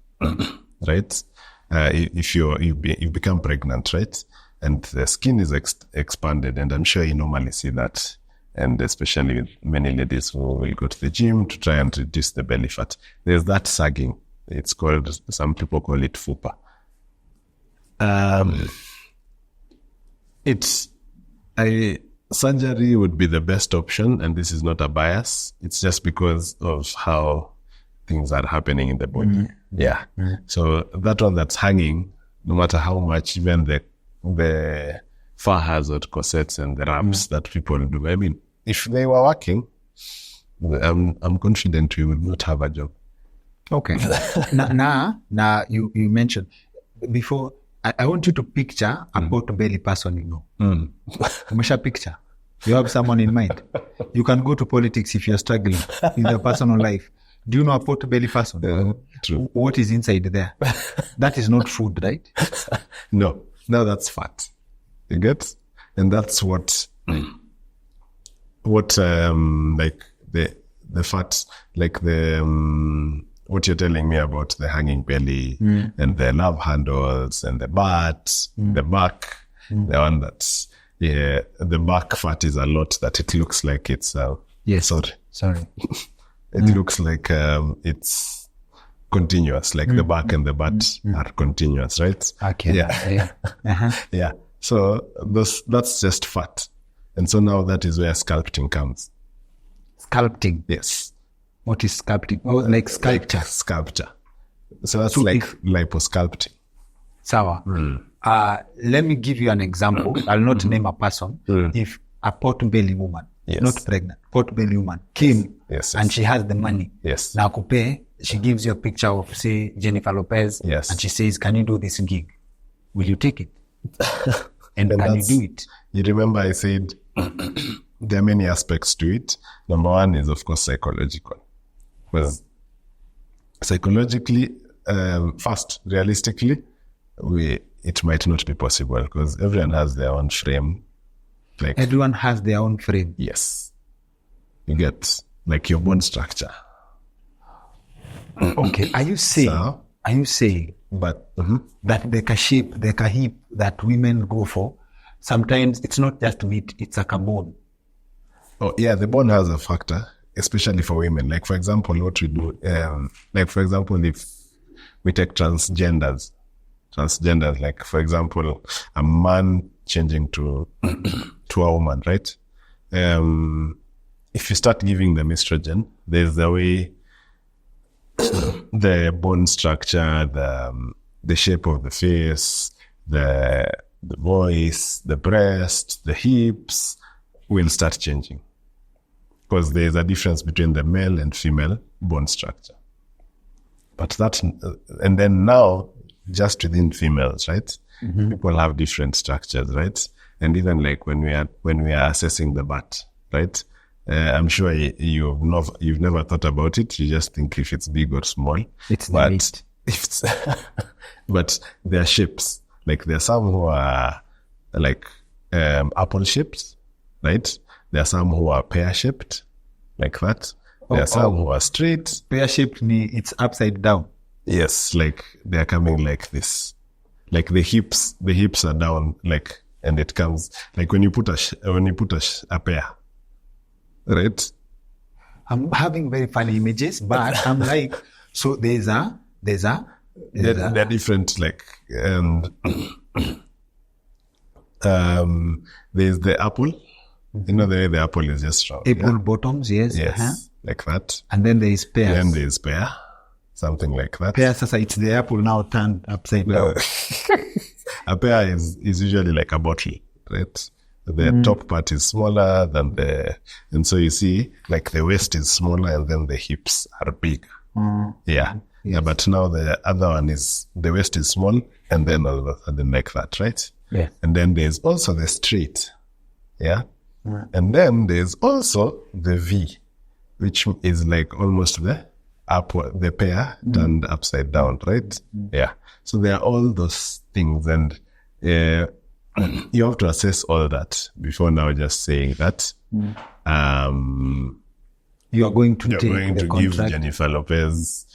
right? If you become pregnant, right? And the skin is expanded, and I'm sure you normally see that. And especially with many ladies who will go to the gym to try and reduce the belly fat. There's that sagging. It's called, some people call it fupa. Surgery would be the best option, and this is not a bias. It's just because of how things are happening in the body. Yeah. So that one that's hanging, no matter how much, even the fur hazard corsets and the wraps that people do. I mean, if they were working, I'm confident we would not have a job. Okay. Now you mentioned before, I want you to picture a pot belly person you know. Umesha picture. You have someone in mind. You can go to politics if you're struggling in your personal life. Do you know a pot belly person? True. What is inside there? That is not food, right? No, that's fat. You get? And that's what like the fat, like the what you're telling me about the hanging belly and the love handles and the butt, the back, the one that's the back fat is a lot that it looks like it's Yes. Sorry. it looks like it's continuous, like the back and the butt are continuous, right? Okay. Yeah. Yeah. So that's just fat. And so now that is where sculpting comes. Sculpting. Yes. What is sculpting? Oh, like sculpture. Like sculpture. So that's like liposculpting. Sawa. Let me give you an example. I'll not name a person. If a pot belly woman, not pregnant, pot belly woman came and she has the money. Yes. Now she gives you a picture of, say, Jennifer Lopez. Yes. And she says, can you do this gig? Will you take it? And can you do it? You remember I said there are many aspects to it. Number one is, of course, psychological. Because psychologically, first, realistically, it might not be possible because everyone has their own frame. Like everyone has their own frame. Yes. You get like your bone structure. Okay. Are you saying but that the shape, the hip that women go for, sometimes it's not just meat, it's like a bone? Oh yeah, the bone has a factor, especially for women. Like for example, what we do, like for example, if we take transgenders, like for example, a man changing to a woman, right? If you start giving them estrogen, there's the way the bone structure, the shape of the face, the voice, the breast, the hips will start changing. Because there's a difference between the male and female bone structure. But that, and then now, just within females, right? People have different structures, right? And even like when we are assessing the butt, right? I'm sure you've never thought about it. You just think if it's big or small. It's the meat. But there are shapes. Like there are some who are like apple shaped, right? There are some who are pear shaped, like that. There are some who are straight. Pear shaped, it's upside down. Yes, like they are coming like this. Like the hips are down, like, and it comes like when you put a pear, right? I'm having very funny images, but I'm like, so there's a they're different, like, there's the apple. You know the way the apple is just round. Apple bottoms, yes. Yes, like that. And then there is pears. Then there is pear, something like that. Pear, sasa, it's the apple now turned upside down. A pear is usually like a bottle, right? The top part is smaller than and so you see, like the waist is smaller and then the hips are big. Yeah. Yeah, but now the other one is, the waist is small and then all of a sudden like that, right? Yeah. And then there's also the straight. Yeah. And then there's also the V, which is like almost the pear turned upside down, right? Yeah. So there are all those things, and you have to assess all that before now just saying that you are going to give Jennifer Lopez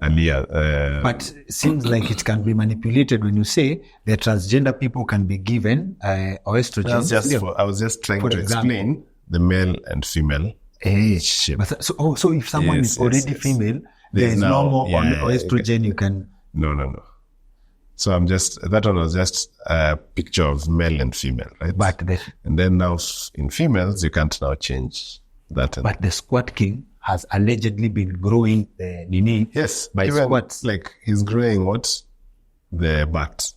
but seems like it can be manipulated when you say the transgender people can be given estrogen. I was just trying to explain the male and female shape. So if someone is already female, there is no more estrogen you can... No. So that one was just a picture of male and female, right? And then now in females, you can't now change that. But the squat king has allegedly been growing the nini. Yes, by squats. Like he's growing what? The butt.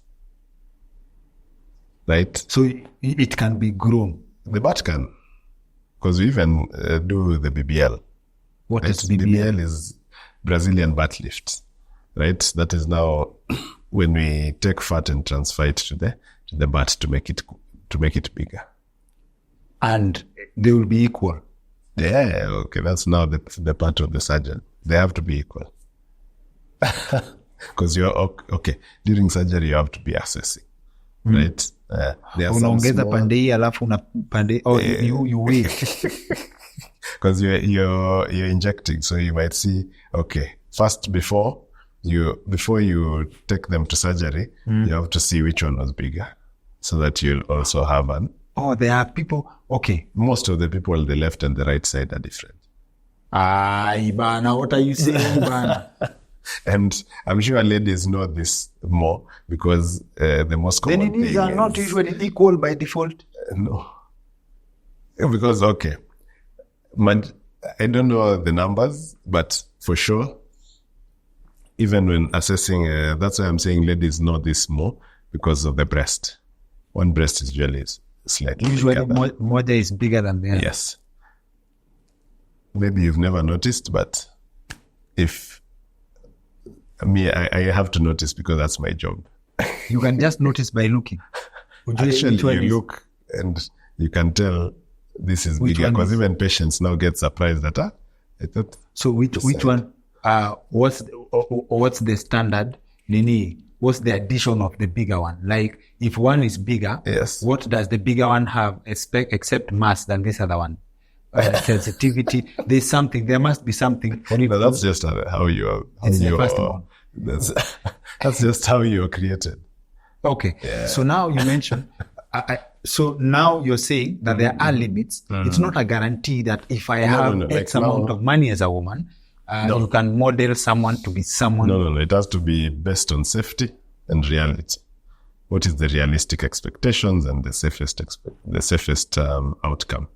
Right? So it can be grown. The butt can. Because we even do the BBL. What is BBL? BBL is Brazilian butt lift. Right? That is now when we take fat and transfer it to the butt to make it bigger. And they will be equal. Yeah, okay, that's now the part of the surgeon. They have to be equal. Because you're okay. During surgery, you have to be assessing, right? There are some Unaongeza small, pande hii alafu una pande you wait. because you're injecting, so you might see, okay, first before you take them to surgery, you have to see which one was bigger, so that you'll also have an. Oh, there are people. Okay. Most of the people on the left and the right side are different. Ibana, what are you saying, Ibana? And I'm sure ladies know this more because the most common Then these thing are not usually equal by default. No. Because, okay, I don't know the numbers, but for sure, even when assessing, that's why I'm saying ladies know this more because of the breast. One breast is usually slightly Usually bigger. more is bigger than the other. Yes. Maybe you've never noticed, but if I have to notice because that's my job. You can just notice by looking. Actually, you look and you can tell this is bigger because even patients now get surprised that I thought. So which one? What's the standard? Nini? What's the addition of the bigger one? Like if one is bigger, yes, what does the bigger one have except mass than this other one? Sensitivity. There's something. There must be something. No, that's just how you are. That's just how you are created. Okay. Yeah. So now you mentioned. So now you're saying that there are limits. It's not a guarantee that if I have X amount of money as a woman, you can model someone to be someone. No. It has to be based on safety and reality. What is the realistic expectations and the safest outcome,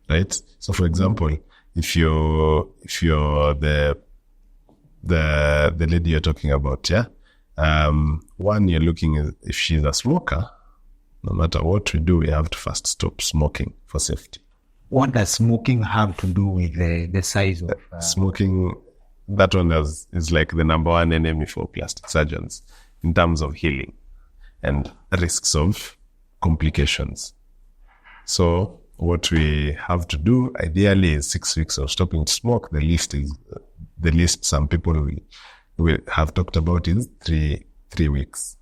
right? So, for example, if you're the lady you're talking about, yeah. One, you're looking at if she's a smoker. No matter what we do, we have to first stop smoking for safety. What does smoking have to do with the size of smoking? That one is like the number one enemy for plastic surgeons in terms of healing and risks of complications. So what we have to do ideally is 6 weeks of stopping to smoke. The least some people will have talked about is three weeks.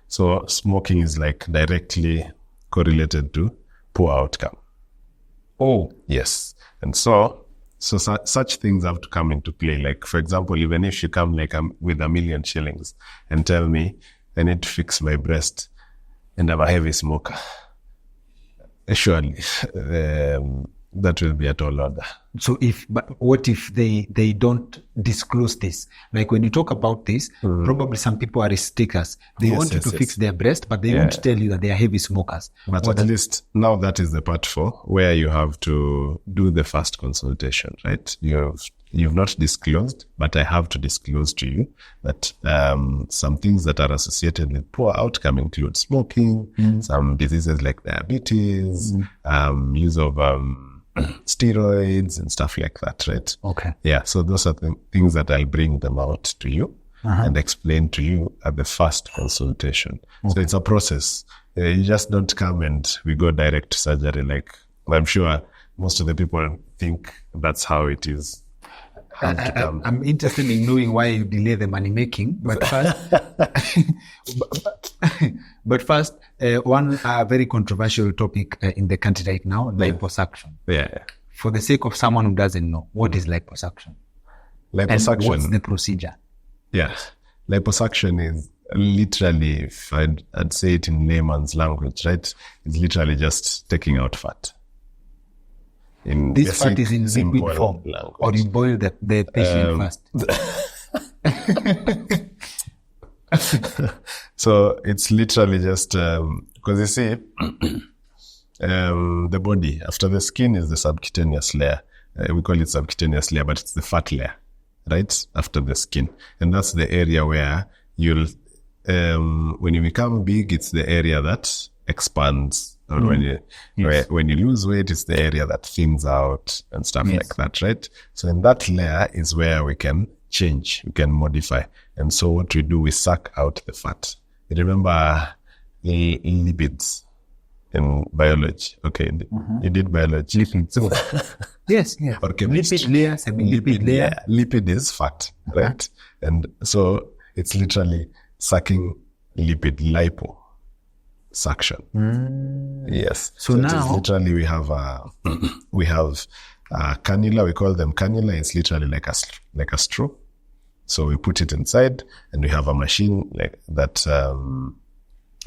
So smoking is like directly correlated to poor outcome. Oh, yes. And so such things have to come into play. Like, for example, even if you come like with $1 million shillings and tell me I need to fix my breast and I'm a heavy smoker, surely that will be a tall order. So what if they don't disclose this? Like when you talk about this, probably some people are risk takers. They want you to fix their breast, but they won't tell you that they are heavy smokers. But at least now that is the part 4 where you have to do the first consultation, right? You've not disclosed, but I have to disclose to you that some things that are associated with poor outcome include smoking, some diseases like diabetes, use of steroids and stuff like that, right? Okay. Yeah, so those are the things that I'll bring them out to you and explain to you at the first consultation. Okay. So it's a process. You just don't come and we go direct to surgery. Like I'm sure most of the people think that's how it is. I'm interested in knowing why you delay the money making, but first, one very controversial topic in the country right now, liposuction. Yeah. For the sake of someone who doesn't know, what is liposuction? Liposuction. And what's the procedure? Yeah. Liposuction is literally, if I'd say it in layman's language, right? It's literally just taking out fat. This fat is in liquid form, language. Or you boil the patient first. So it's literally just because you see, the body after the skin is the subcutaneous layer. We call it subcutaneous layer, but it's the fat layer, right after the skin, and that's the area where you'll when you become big, it's the area that expands. Or when you lose weight, it's the area that thins out and stuff like that, right? So in that layer is where we can change, we can modify. And so what we do, we suck out the fat. You remember lipids? in biology. Okay, you did biology. Yes. Or chemistry. Lipid layer, semi-lipid layer. Lipid is fat, right? And so it's literally sucking lipid liposuction. Yes. So it is now- literally we have cannula. We call them cannula. It's literally like a straw. So we put it inside, and we have a machine like that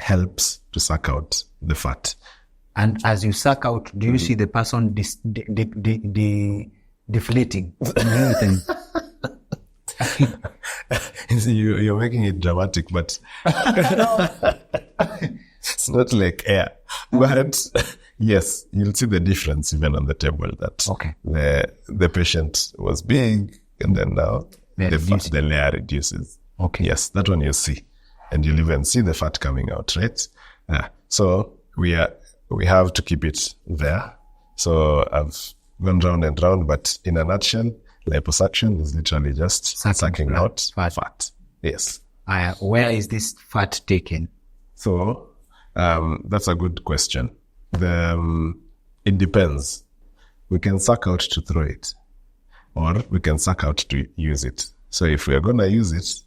helps to suck out the fat. And as you suck out, do you see the person deflating? You're making it dramatic, but it's not like air. But yes, you'll see the difference even on the table that Okay. the patient was big, and then now the layer reduces. Okay. Yes, that one you see. And you'll even see the fat coming out, right? So we have to keep it there. So I've gone round and round, but in a nutshell, liposuction is literally just sucking out fat. Yes. Where is this fat taken? So that's a good question. It depends. We can suck out to throw it, or we can suck out to use it. So if we are going to use it,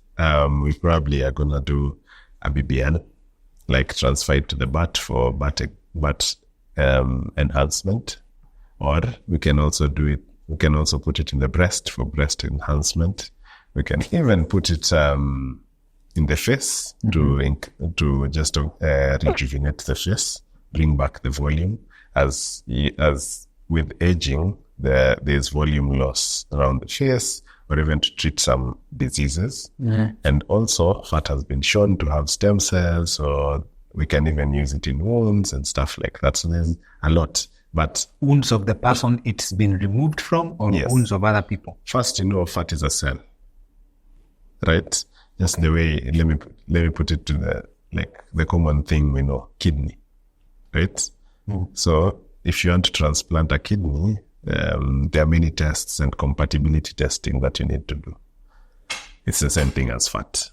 we probably are going to do a BBL, like transfer it to the butt for butt enhancement, or we can also do it. We can also put it in the breast for breast enhancement. We can even put it in the face to just rejuvenate the face, bring back the volume. As with aging, there's volume loss around the face, or even to treat some diseases. And also, fat has been shown to have stem cells, or we can even use it in wounds and stuff like that. So there's a lot. But Wounds of the person it's been removed from, or Yes. wounds of other people? first, fat is a cell, right? Just the way, let me put it to the common thing we know, kidney, right? So if you want to transplant a kidney, there are many tests and compatibility testing that you need to do. It's the same thing as fat.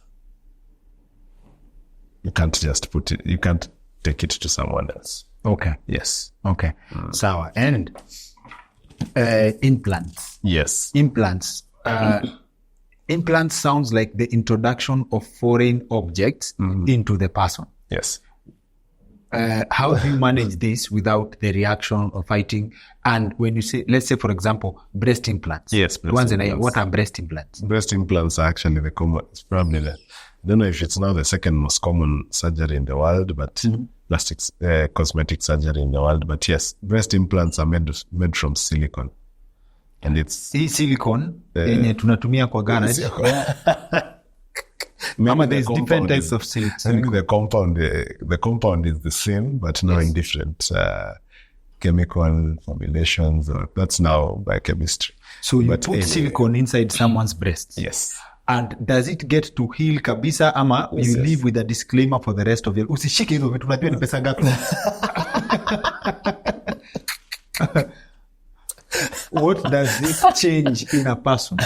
You can't just you can't take it to someone else. Okay. Yes. Okay. Sawa. And implants. Yes. Implants. Implants sounds like the introduction of foreign objects into the person. Yes. How do you manage this without the reaction or fighting? And when you say, let's say, for example, breast implants. Yes, breast Once implants. what are breast implants? Breast implants are actually the common, it's probably I don't know if it's now the second most common surgery in the world, but plastics, cosmetic surgery in the world. But yes, breast implants are made from silicone. And it's Hii silicone yenye tunatumia kwa garage. Mama, there's different types of silicone. Maybe the compound is the same, but now in different chemical formulations, or that's now biochemistry. So you But put anyway. silicone inside someone's breast. Yes. And does it get to heal kabisa, ama you Yes. live with a disclaimer for the rest of your... Usishike hizo vitu, unajua ni pesa ngapi? What does this change in a person?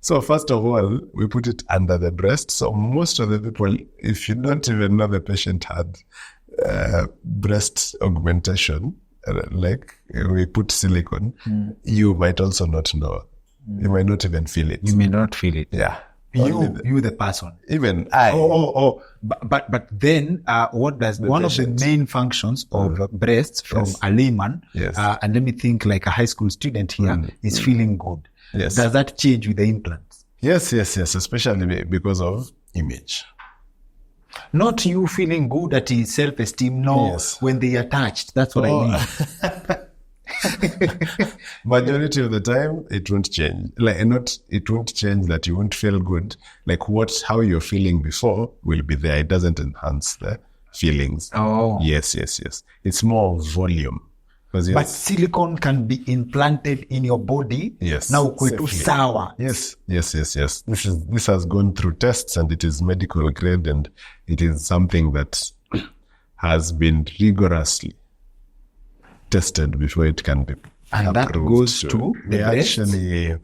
So first of all, we put it under the breast. So most of the people, if you don't even know the patient had breast augmentation, like we put silicone, you might also not know. You might not even feel it. You may not feel it. Yeah. Only You the person. even I. But then what does one of patient. the main functions of breasts from a layman, Yes. and let me think like a high school student here, is feeling good. Yes. Does that change with the implants? Yes, especially because of image. Not you feeling good at his self-esteem, no, Yes. when they are touched. That's what I mean. Majority of the time, it won't change. It won't change that you won't feel good. Like how you're feeling before will be there. It doesn't enhance the feelings. Oh. Yes. It's more volume. But silicone can be implanted in your body. Yes, Now kwetu safely. sawa. Yes. This has gone through tests, and it is medical grade, and it is something that has been rigorously tested before it can be And that approved. goes to the They breast? actually,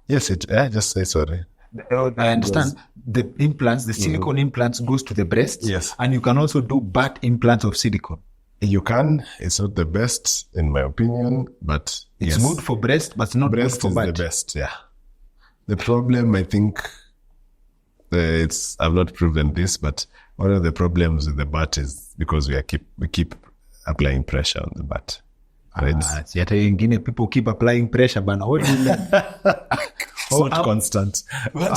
yes, just say sorry. I understand the implants, the silicone implants goes to the breast. Yes. And you can also do butt implants of silicone. You can. It's not the best, in my opinion, but It's yes, good for breast, but not breast good is for the butt. best. Yeah. The problem, I think, I've not proven this, but one of the problems with the butt is because we keep applying pressure on the butt. Right? Si hata wengine people keep applying pressure, bana. What do you mean? It's not constant. But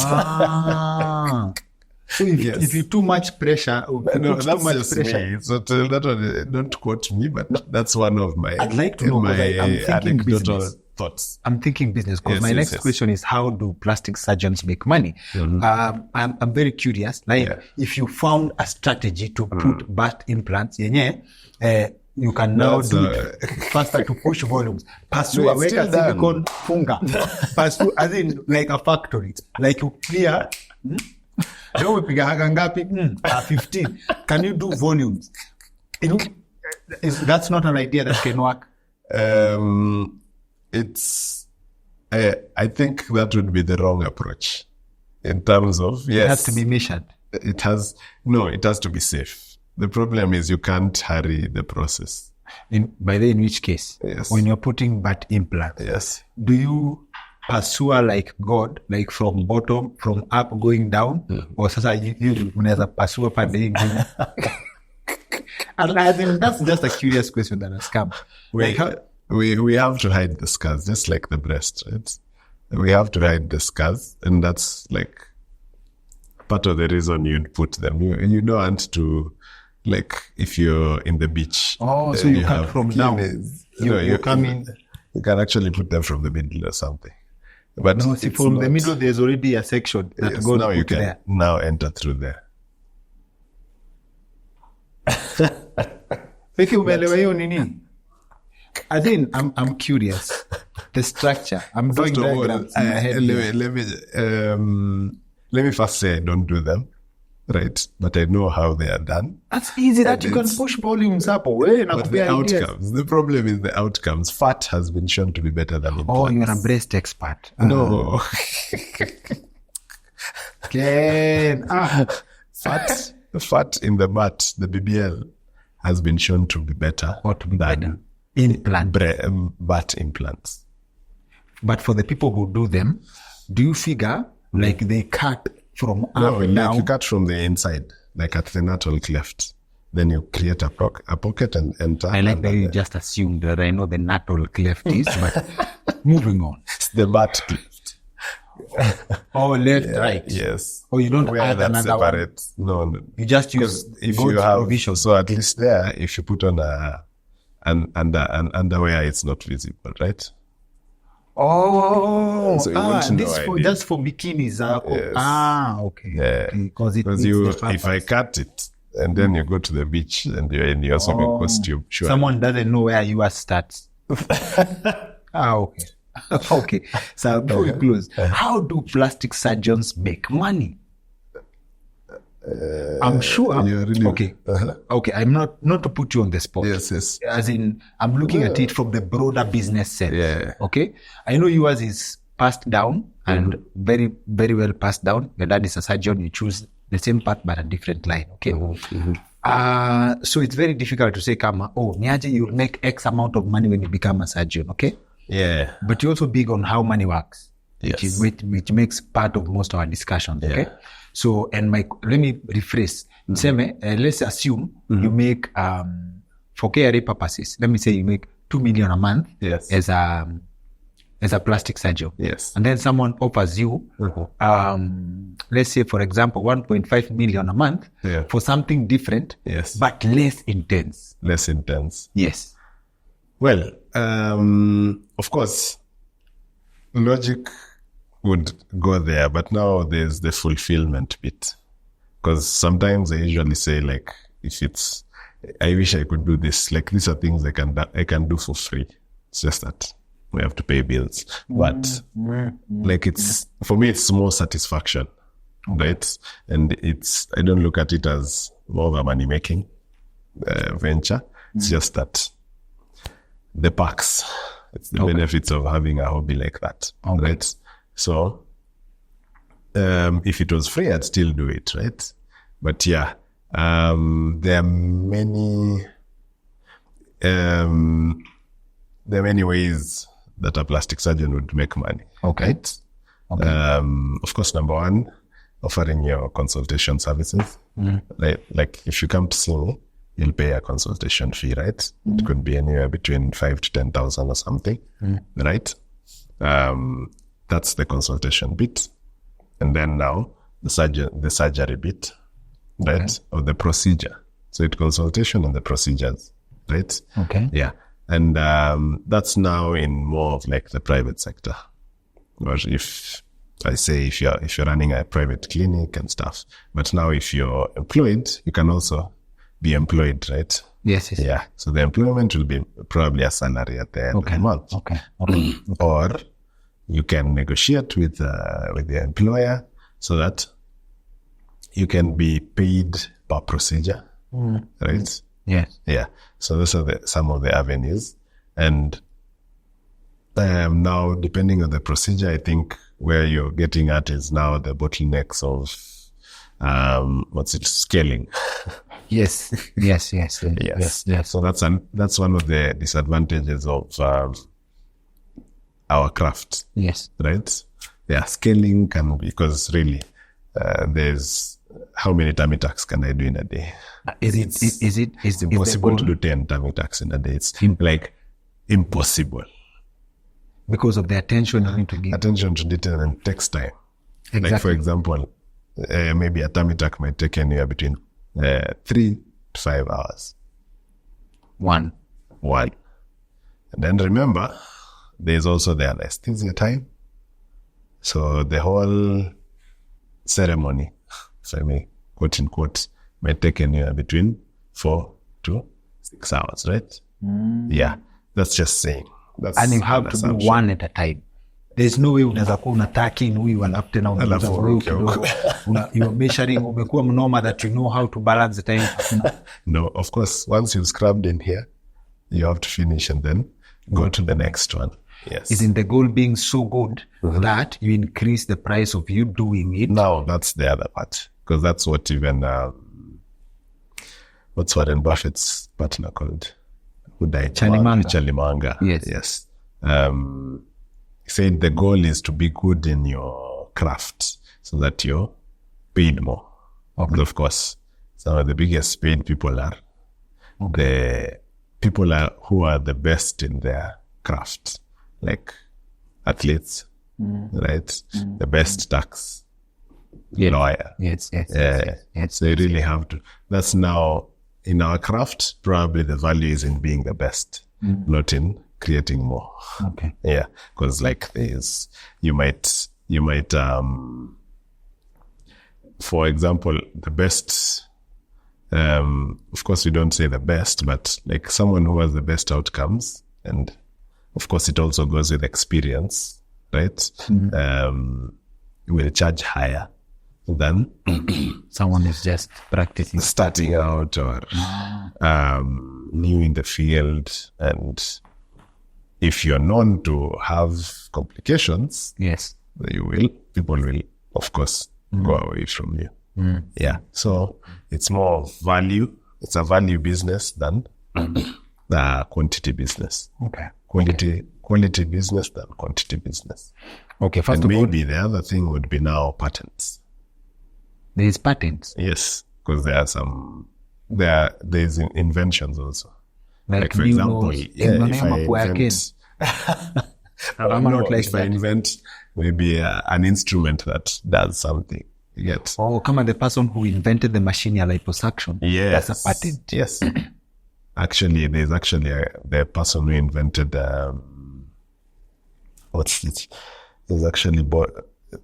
So if you too much pressure, no, too that's much just pressure. me. It's not, that one, don't quote me, but that's one of my, I'd like to know, 'cause I'm thinking anecdotal business. thoughts. I'm thinking business because Yes, my yes, next yes. question is, how do plastic surgeons make money? I'm very curious. Like, if you found a strategy to put butt implants, you can now That's, do it faster to push volumes. Pasua, No, it's weka still done. silicone, funga. Pasua, as in like a factory. Like you clear. Leo umepiga haka ngapi? 15. Can you do volumes? That's not an idea that can work. It's, I think that would be the wrong approach in terms of, yes. It has to be measured. It has to be safe. The problem is you can't hurry the process. In which case, Yes. when you're putting butt implant, Yes. do you pursue like God, like from bottom, from up going down, or sasa you unaweza pursue pande ingine? And I think that's just a curious question that has come. Like how, We have to hide the scars, just like the breast, right? We have to hide the scars, and that's like part of the reason you'd put them. You don't want to, like, if you're in the beach. Oh, so you cut from down. You come in. You can actually put them from the middle or something. But No, see, it's from the not- middle, there's already a section that yes, God now you put can there. now enter through there. Peki umeelewa hiyo nini? I think I'm curious. The structure. I'm doing First of all, diagrams in my head here. let me first say I don't do them, right? But I know how they are done. That's easy that you can It's- push volumes up. Wewe But the nakupea ideas. outcomes, the problem is the outcomes. Fat has been shown to be better than implants. Oh, you're a breast expert. No. Ken. Fat in the butt, the BBL, has been shown to be better Or to be than better. Implant. butt implants. But for the people who do them, do you figure like they cut from up No, and like down? you cut from the inside, like at the natal cleft. Then you create a pocket and enter. I like and that you just assumed that I know the natal cleft is, but moving on. it's the butt cleft. Oh, left, right. Yes. Oh, you don't Where add that's another one. separate. No. You just use If God's you have provision. so at least there, if you put on an underwear, it's not visible, right? Oh, So you won't know this I for did. just for bikinis. Yes. Okay. Yeah. Because Because if I cut it and then you go to the beach and you're in your swimming costume, sure. Someone doesn't know where yours starts. Okay. Okay. So before we close, how do plastic surgeons make money? I'm sure. you're really- Okay. Okay. I'm not to put you on the spot. Yes. As in, I'm looking at it from the broader business sense. Yeah. Okay. I know yours is passed down and very, very well passed down. Your dad is a surgeon. You choose the same path but a different line. Okay. So it's very difficult to say, kama, niaje, you make X amount of money when you become a surgeon. Okay. Yeah. But you're also big on how money works, Yes. which makes part of most of our discussions. Okay. Yeah. So, let me rephrase. Let's assume you make, for KRA purposes, let me say you make 2 million a month Yes. as a plastic surgeon. Yes. And then someone offers you, let's say, for example, 1.5 million a month Yeah. for something different, Yes. but less intense. Less intense. Yes. Well, of course, logic would go there, but now there's the fulfillment bit. Because sometimes I usually say, like, I wish I could do this. Like, these are things I can do for free. It's just that we have to pay bills. But, like, for me, it's more satisfaction, right? And I don't look at it as more of a money-making venture. It's just that the perks, it's the benefits of having a hobby like that, right? So, if it was free, I'd still do it, right? But yeah, there are many there are many ways that a plastic surgeon would make money. Okay. Right? Okay. Of course, number one, offering your consultation services. Like if you come to see me, you'll pay a consultation fee, right? It could be anywhere between 5,000 to 10,000 or something, right? That's the consultation bit. And then now the surgery bit, right? Or the procedure. So it's consultation and the procedures, right? Okay. Yeah. And that's now in more of like the private sector. Or if you're running a private clinic and stuff. But now if you're employed, you can also be employed, right? Yes. Yeah. So the employment will be probably a salary at the end of the month. Okay. Or you can negotiate with the employer so that you can be paid per procedure, right? Yes. Yeah. So those are some of the avenues. And now, depending on the procedure, I think where you're getting at is now the bottlenecks of scaling. Yes. So that's one of the disadvantages of our craft. Yes. Right? Yeah, scaling can be, because really, there's how many tummy tucks can I do in a day? It's impossible to do 10 tummy tucks in a day. It's like impossible. Because of the attention you need to give. Attention to detail and takes time. Exactly. Like for example, maybe a tummy tuck might take anywhere between 3 to 5 hours. One. And then remember, there's also the anesthesia time. So the whole ceremony, if I may quote in quote, might take anywhere between 4 to 6 hours, right? Yeah, that's just saying. That's and you have to do one at a time. There's no way unaweza kuwa unataki in huyu alafu tena unaanza kidogo. You're measuring, umekuwa mnoma that you know how to balance the time. No, of course, once you've scrubbed in here, you have to finish and then go to the next one. Yes. Isn't the goal being so good that you increase the price of you doing it? No, that's the other part. Because that's what even, what's Warren Buffett's partner called? Who died? Charlie Munger. Yes. He said the goal is to be good in your craft so that you're paid more. Okay. Of course, some of the biggest paid people are the people who are the best in their craft, like athletes, right? The best tax lawyer. Yes. So you really have to. That's now in our craft. Probably the value is in being the best, not in creating more. Okay. Yeah, because like you might for example, the best, of course we don't say the best, but like someone who has the best outcomes, and of course it also goes with experience, right? Will charge higher than someone is just practicing, starting out, or new in the field. And if you're known to have complications, yes, people will, of course, go away from you. Yeah. So it's more value. It's a value business than the quantity business. Okay. Quality business than quantity business. Okay. First and of all, maybe the other thing would be now patents. There's patents. Yes, because there's inventions also. Like for example, if I invent maybe an instrument that does something, you get. Oh, come on, the person who invented the machine, liposuction. Yes. That's a patent. Yes. Actually, there's the person who invented, what's it? There's actually,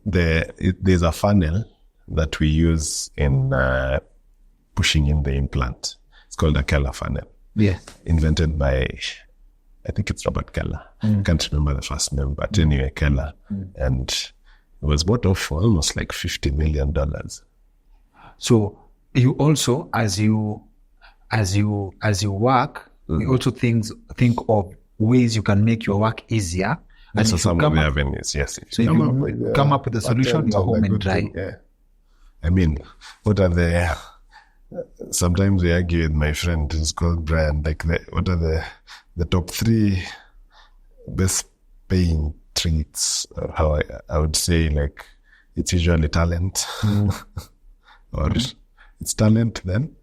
there's a funnel that we use in pushing in the implant. It's called a Keller funnel. Yes. Invented by, I think it's Robert Keller. Can't remember the first name, but anyway, Keller. And it was bought off for almost like $50 million. So you also, as you work, you also think of ways you can make your work easier. And so some of the avenues, yes. So if you come up with a solution, you're home and dry. Yeah. I mean, what are the sometimes we argue with my friend who's called Brian, like what are the top 3 best paying traits, or how I would say, like, it's usually talent, or it's talent, then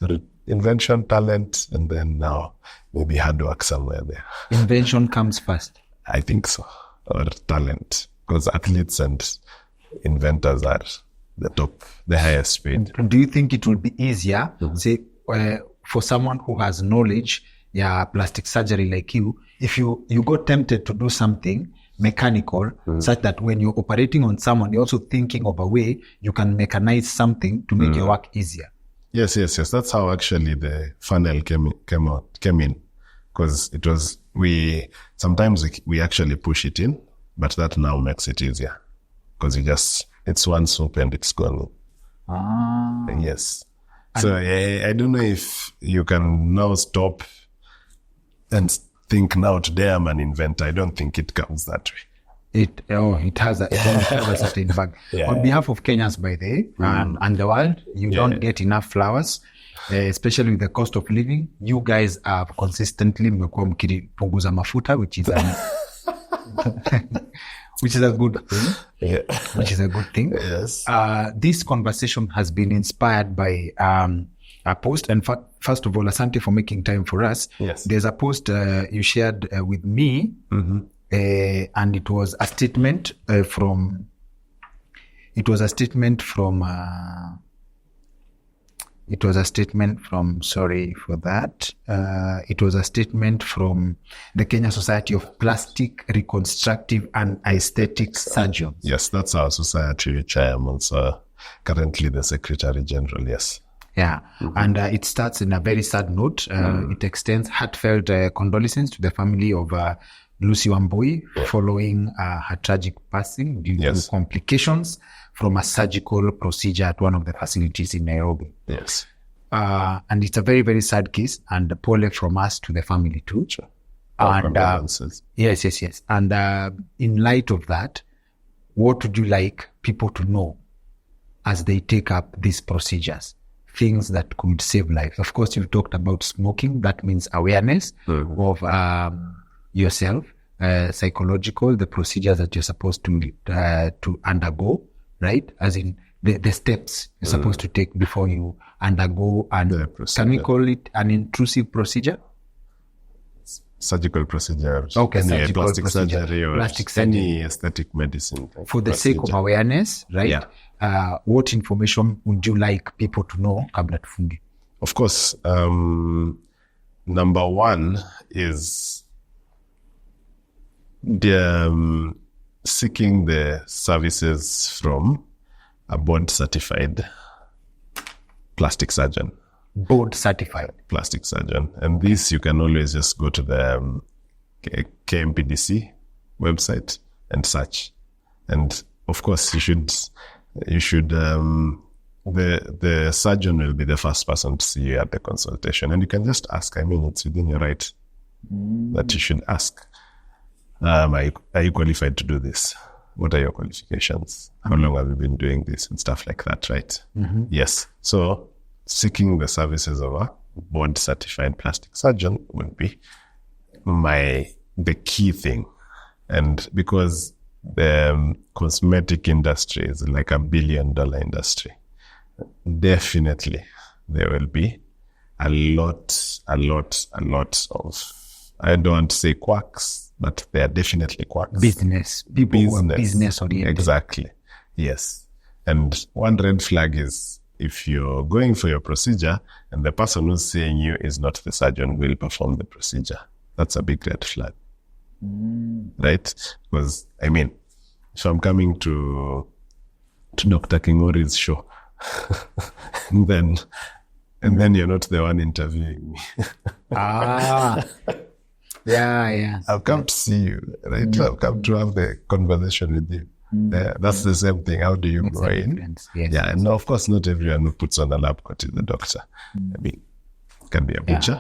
or invention, talent, and then now maybe hard work somewhere there. Invention comes first. I think so, or talent, because athletes and inventors are the highest paid. Do you think it will be easier, say, for someone who has knowledge, plastic surgery like you, if you got tempted to do something mechanical, such that when you're operating on someone, you're also thinking of a way you can mechanize something to make your work easier? Yes. That's how actually the funnel came in, because it was sometimes we actually push it in, but that now makes it easier, because it's one swoop and it's gone. Yes. So I don't know if you can now stop and think now today I'm an inventor. I don't think it comes that way. It has a certain bug. On behalf of Kenyans, by the way, and the world, you don't get enough flowers, especially with the cost of living. You guys are consistently mmekuwa mkipunguza mafuta, which is which is a good thing. Which is a good thing. Yes. This conversation has been inspired by a post. And first of all, asante for making time for us. Yes. There's a post you shared with me, and it was a statement from. Sorry for that. It was a statement from the Kenya Society of Plastic, Reconstructive and Aesthetic Surgeons. Yes, that's our society, which I am also currently the Secretary General. Yes. Yeah. And it starts in a very sad note. It extends heartfelt condolences to the family of Lucy Wambui following her tragic passing due to complications from a surgical procedure at one of the facilities in Nairobi. Yes. And it's a very, very sad case, and the pole from us to the family too. Sure. And yes. And in light of that, what would you like people to know as they take up these procedures? Things that could save lives. Of course, you've talked about smoking. That means awareness of yourself, psychological, the procedures that you're supposed to undergo, right? As in the steps you're supposed to take before you undergo. And can we call it an intrusive procedure? Surgical procedure. Okay, surgical plastic procedure. surgery or Plastic surgery. any aesthetic medicine. For the sake of awareness, right? Yeah. What information would you like people to know kabla tufunge? Of course, number one is seeking the services from a board-certified plastic surgeon. Board-certified plastic surgeon. And this, you can always just go to the KMPDC website and search. And of course, the surgeon will be the first person to see you at the consultation. And you can just ask. I mean, it's within your right that you should ask. Are you qualified to do this? What are your qualifications? How long have you been doing this? And stuff like that, right? Yes. So seeking the services of a board-certified plastic surgeon would be the key thing. And because the cosmetic industry is like $1 billion industry, definitely there will be a lot of, I don't want to say quacks, but they are definitely quacks. People who are business oriented. Exactly. Yes. And one red flag is if you're going for your procedure and the person who's seeing you is not the surgeon who will perform the procedure. That's a big red flag. Right? Because, I mean, if I'm coming to Dr. Kingori's show, and then you're not the one interviewing me. Yeah. I've come to see you, right? I've come to have the conversation with you. That's the same thing. How do you grow in? Yes. Yeah, and of course, not everyone who puts on a lab coat is a doctor. I mean, can be a butcher.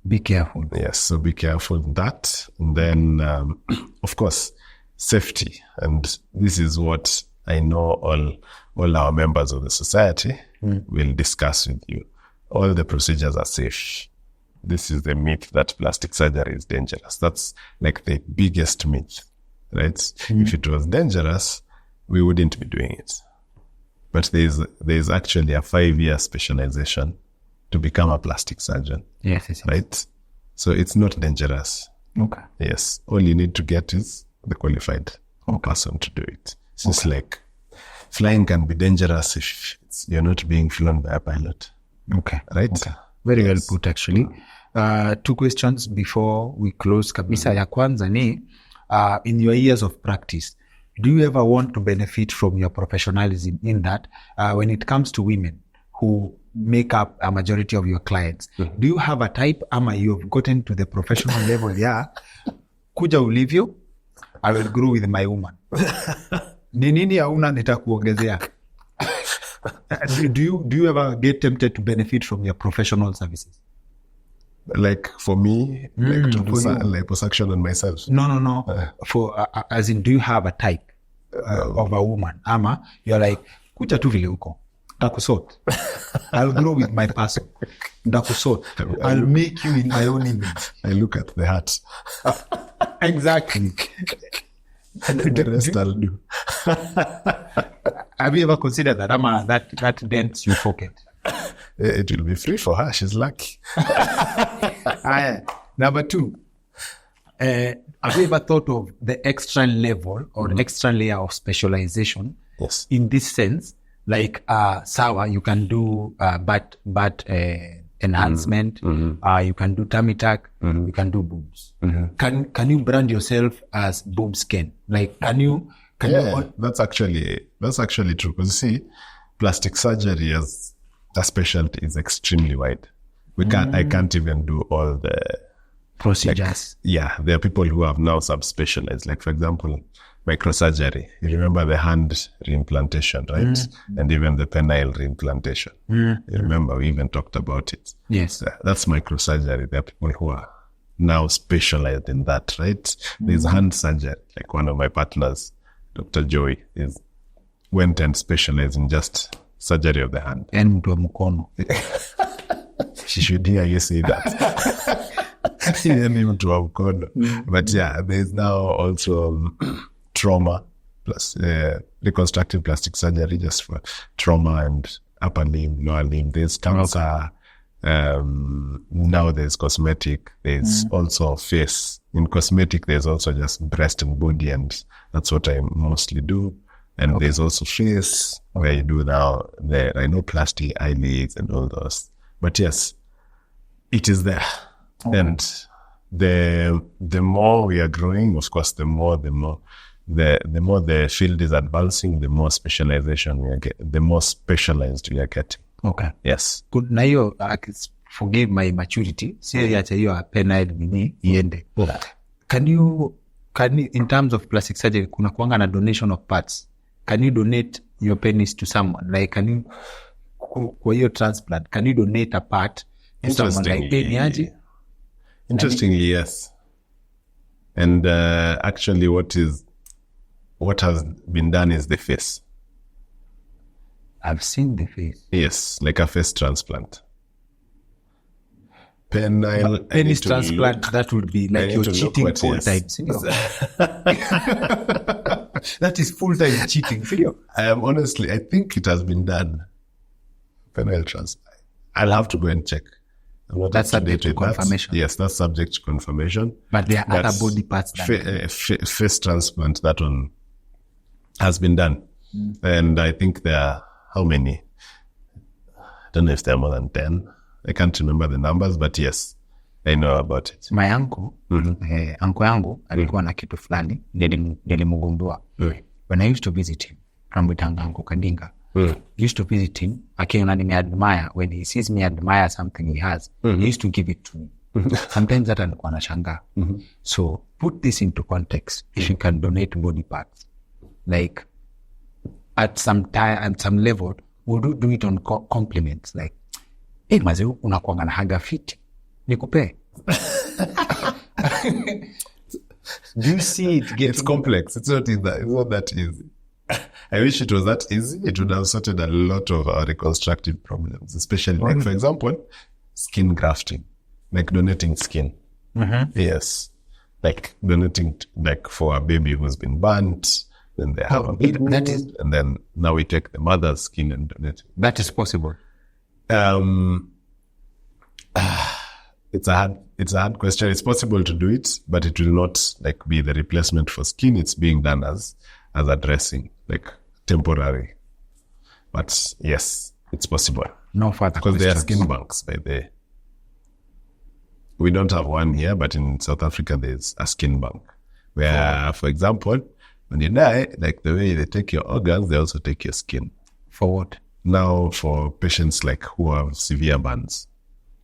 Be careful. Yes, so be careful with that. And then, of course, safety. And this is what I know all our members of the society will discuss with you. All the procedures are safe. This is the myth that plastic surgery is dangerous. That's like the biggest myth, right? If it was dangerous, we wouldn't be doing it. But there's actually a 5-year specialization to become a plastic surgeon. Yes. Right? So it's not dangerous. Okay. Yes. All you need to get is the qualified person to do it. It's just like flying can be dangerous if you're not being flown by a pilot. Okay. Right? Okay. Very well put, actually. 2 questions before we close kabisa. Ya kwanza ni, in your years of practice, do you ever want to benefit from your professionalism in that when it comes to women who make up a majority of your clients, do you have a type ama you've gotten to the professional level? Yeah. Kuja ulivyo, I will grow with my woman. Ni nini hauna nitakuongezea? Do you ever get tempted to benefit from your professional services? Like for me, like to liposuction on myself. No. For as in, do you have a type of a woman? Ama you're like, kuja tu vile uko, ndakusort. I'll grow with my person. Ndakusort. I'll make you in my own image. I look at the heart. Exactly. The rest I'll do. Have you ever considered that? Ama that dents your pocket? It will be free for her. She's lucky. Number 2, have you ever thought of the extra level or extra layer of specialization? Yes. In this sense, like sawa, you can do butt enhancement, you can do tummy tuck, you can do boobs. Can you brand yourself as boob skin? Like, can you? That's actually true. Because you see, plastic surgery as a specialty is extremely wide. I can't even do all the procedures. There are people who have now subspecialized. Like, for example, microsurgery. You remember the hand reimplantation, right? And even the penile reimplantation. You remember we even talked about it. Yes. That's microsurgery. There are people who are now specialized in that, right? There's hand surgery. Like one of my partners, Dr. Joey, went and specialized in just surgery of the hand. And mtu wa mkono. She should hear you say that. But yeah, there's now also trauma plus reconstructive plastic surgery just for trauma and upper limb, lower limb. There's cancer. Now there's cosmetic. There's also face. In cosmetic, there's also just breast and body, and that's what I mostly do. And there's also face, where you do now the rhinoplasty, eyelids, and all those. But yes, it is there. And the more we are growing, of course, the more the field is advancing, the more specialization we are getting, the more specialized we are getting. Okay. Yes. Good. Na hiyo, forgive my immaturity. Siya yacha hiyo penile nini iende. Can you, in terms of plastic surgery, kuna kuanga na donation of parts. Can you donate your penis to someone? Like, can you, kwa hiyo transplant, can you donate a part to someone? Like, niaje? Interestingly, yes. And actually what has been done is the face. I've seen the face. Yes, like a face transplant. Penile. Penis transplant, that would be like you're cheating full time. That is full time cheating. Honestly, I think it has been done. Penile transplant. I'll have to go and check. That's subject to confirmation. Yes, that's subject to confirmation. But there are other body parts that face transplant, that one has been done. And I think there are, how many? I don't know if there are more than 10. I can't remember the numbers, but yes, I know about it. My uncle, uncle yangu, alikuwa na kitu fulani, nilimugundua. When I used to visit him, from Butanga, Uncle Kandinga, used to visit him, akiona nime admire, when he sees me admire something he has, he used to give it to me. Sometimes that alikuwa anashangaa. So put this into context. If you can donate body parts, like at some time, at some level, we'll do it on compliments. Like, hey, maze, unakuanga na haga fiti. Nikupe. Do you see it? It's complex. It's not that easy. I wish it was that easy. It would have sorted a lot of our reconstructive problems, especially like, for example, skin grafting, like donating skin. Yes. Like donating like for a baby who's been burnt, then they have a baby, and then now we take the mother's skin and donate it. That is possible. It's a hard question. It's possible to do it, but it will not like be the replacement for skin. It's being done as a dressing, like temporary. But yes, it's possible. No further because questions. there are skin banks by the. We don't have one here, but in South Africa there's a skin bank where, for example, when you die, like the way they take your organs, they also take your skin. For what? Now, for patients like who have severe burns,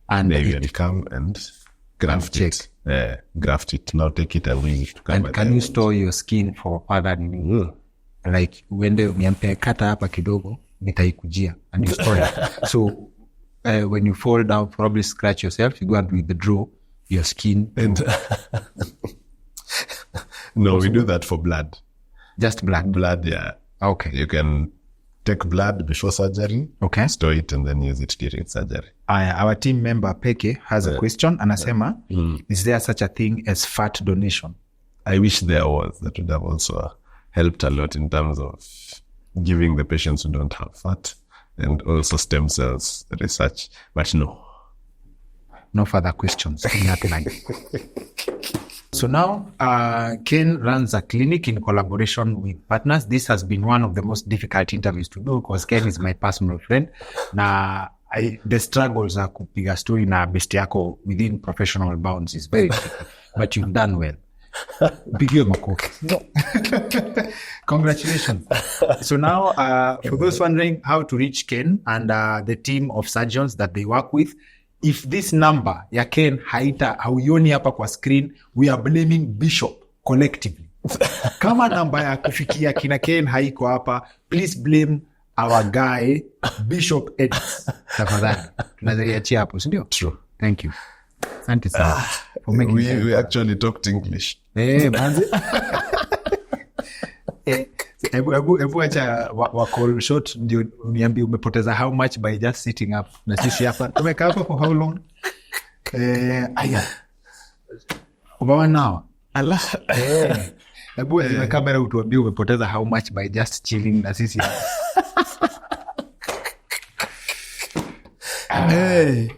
And they will come and graft it. Graft it. Now take it away. And can you store your skin for further? Like when they kata hapa kidogo, nitaikujia and you store it. So when you fall down, probably scratch yourself, you go and withdraw your skin. And no, we do that for blood. Just blood? Blood, yeah. Okay. You can take blood before surgery, okay, store it, and then use it during surgery. Our team member Peke has a question. Anasema, is there such a thing as fat donation? I wish there was. That would have also helped a lot in terms of giving the patients who don't have fat and also stem cells research. But no. No further questions. Nothing like So now, Ken runs a clinic in collaboration with partners. This has been one of the most difficult interviews to do because Ken is my personal friend. Na the struggles are kupiga story na besti yako within professional bounds is very tricky, but you've done well. Pigiwe makofi. No. Congratulations. So now, for those wondering how to reach Ken and the team of surgeons that they work with, if this number ya Ken hauioni hapa kwa screen, we are blaming Bishop collectively. Kama namba ya kufikia kina Ken haiko hapa, please blame our guy Bishop Edits. Tafadhali. Tunazaliachia hapo, si ndio? True. Thank you. Asante sana. We actually talked English. Manzi. Ebu acha wa call short ndio niambie umepoteza how much by just sitting up. Na sisi hapa tumekaa hapa for how long? Aya. About 1 hour. Allah. Ebu azime kamera utuambie umepoteza how much by just chilling na sisi hapa. Hey.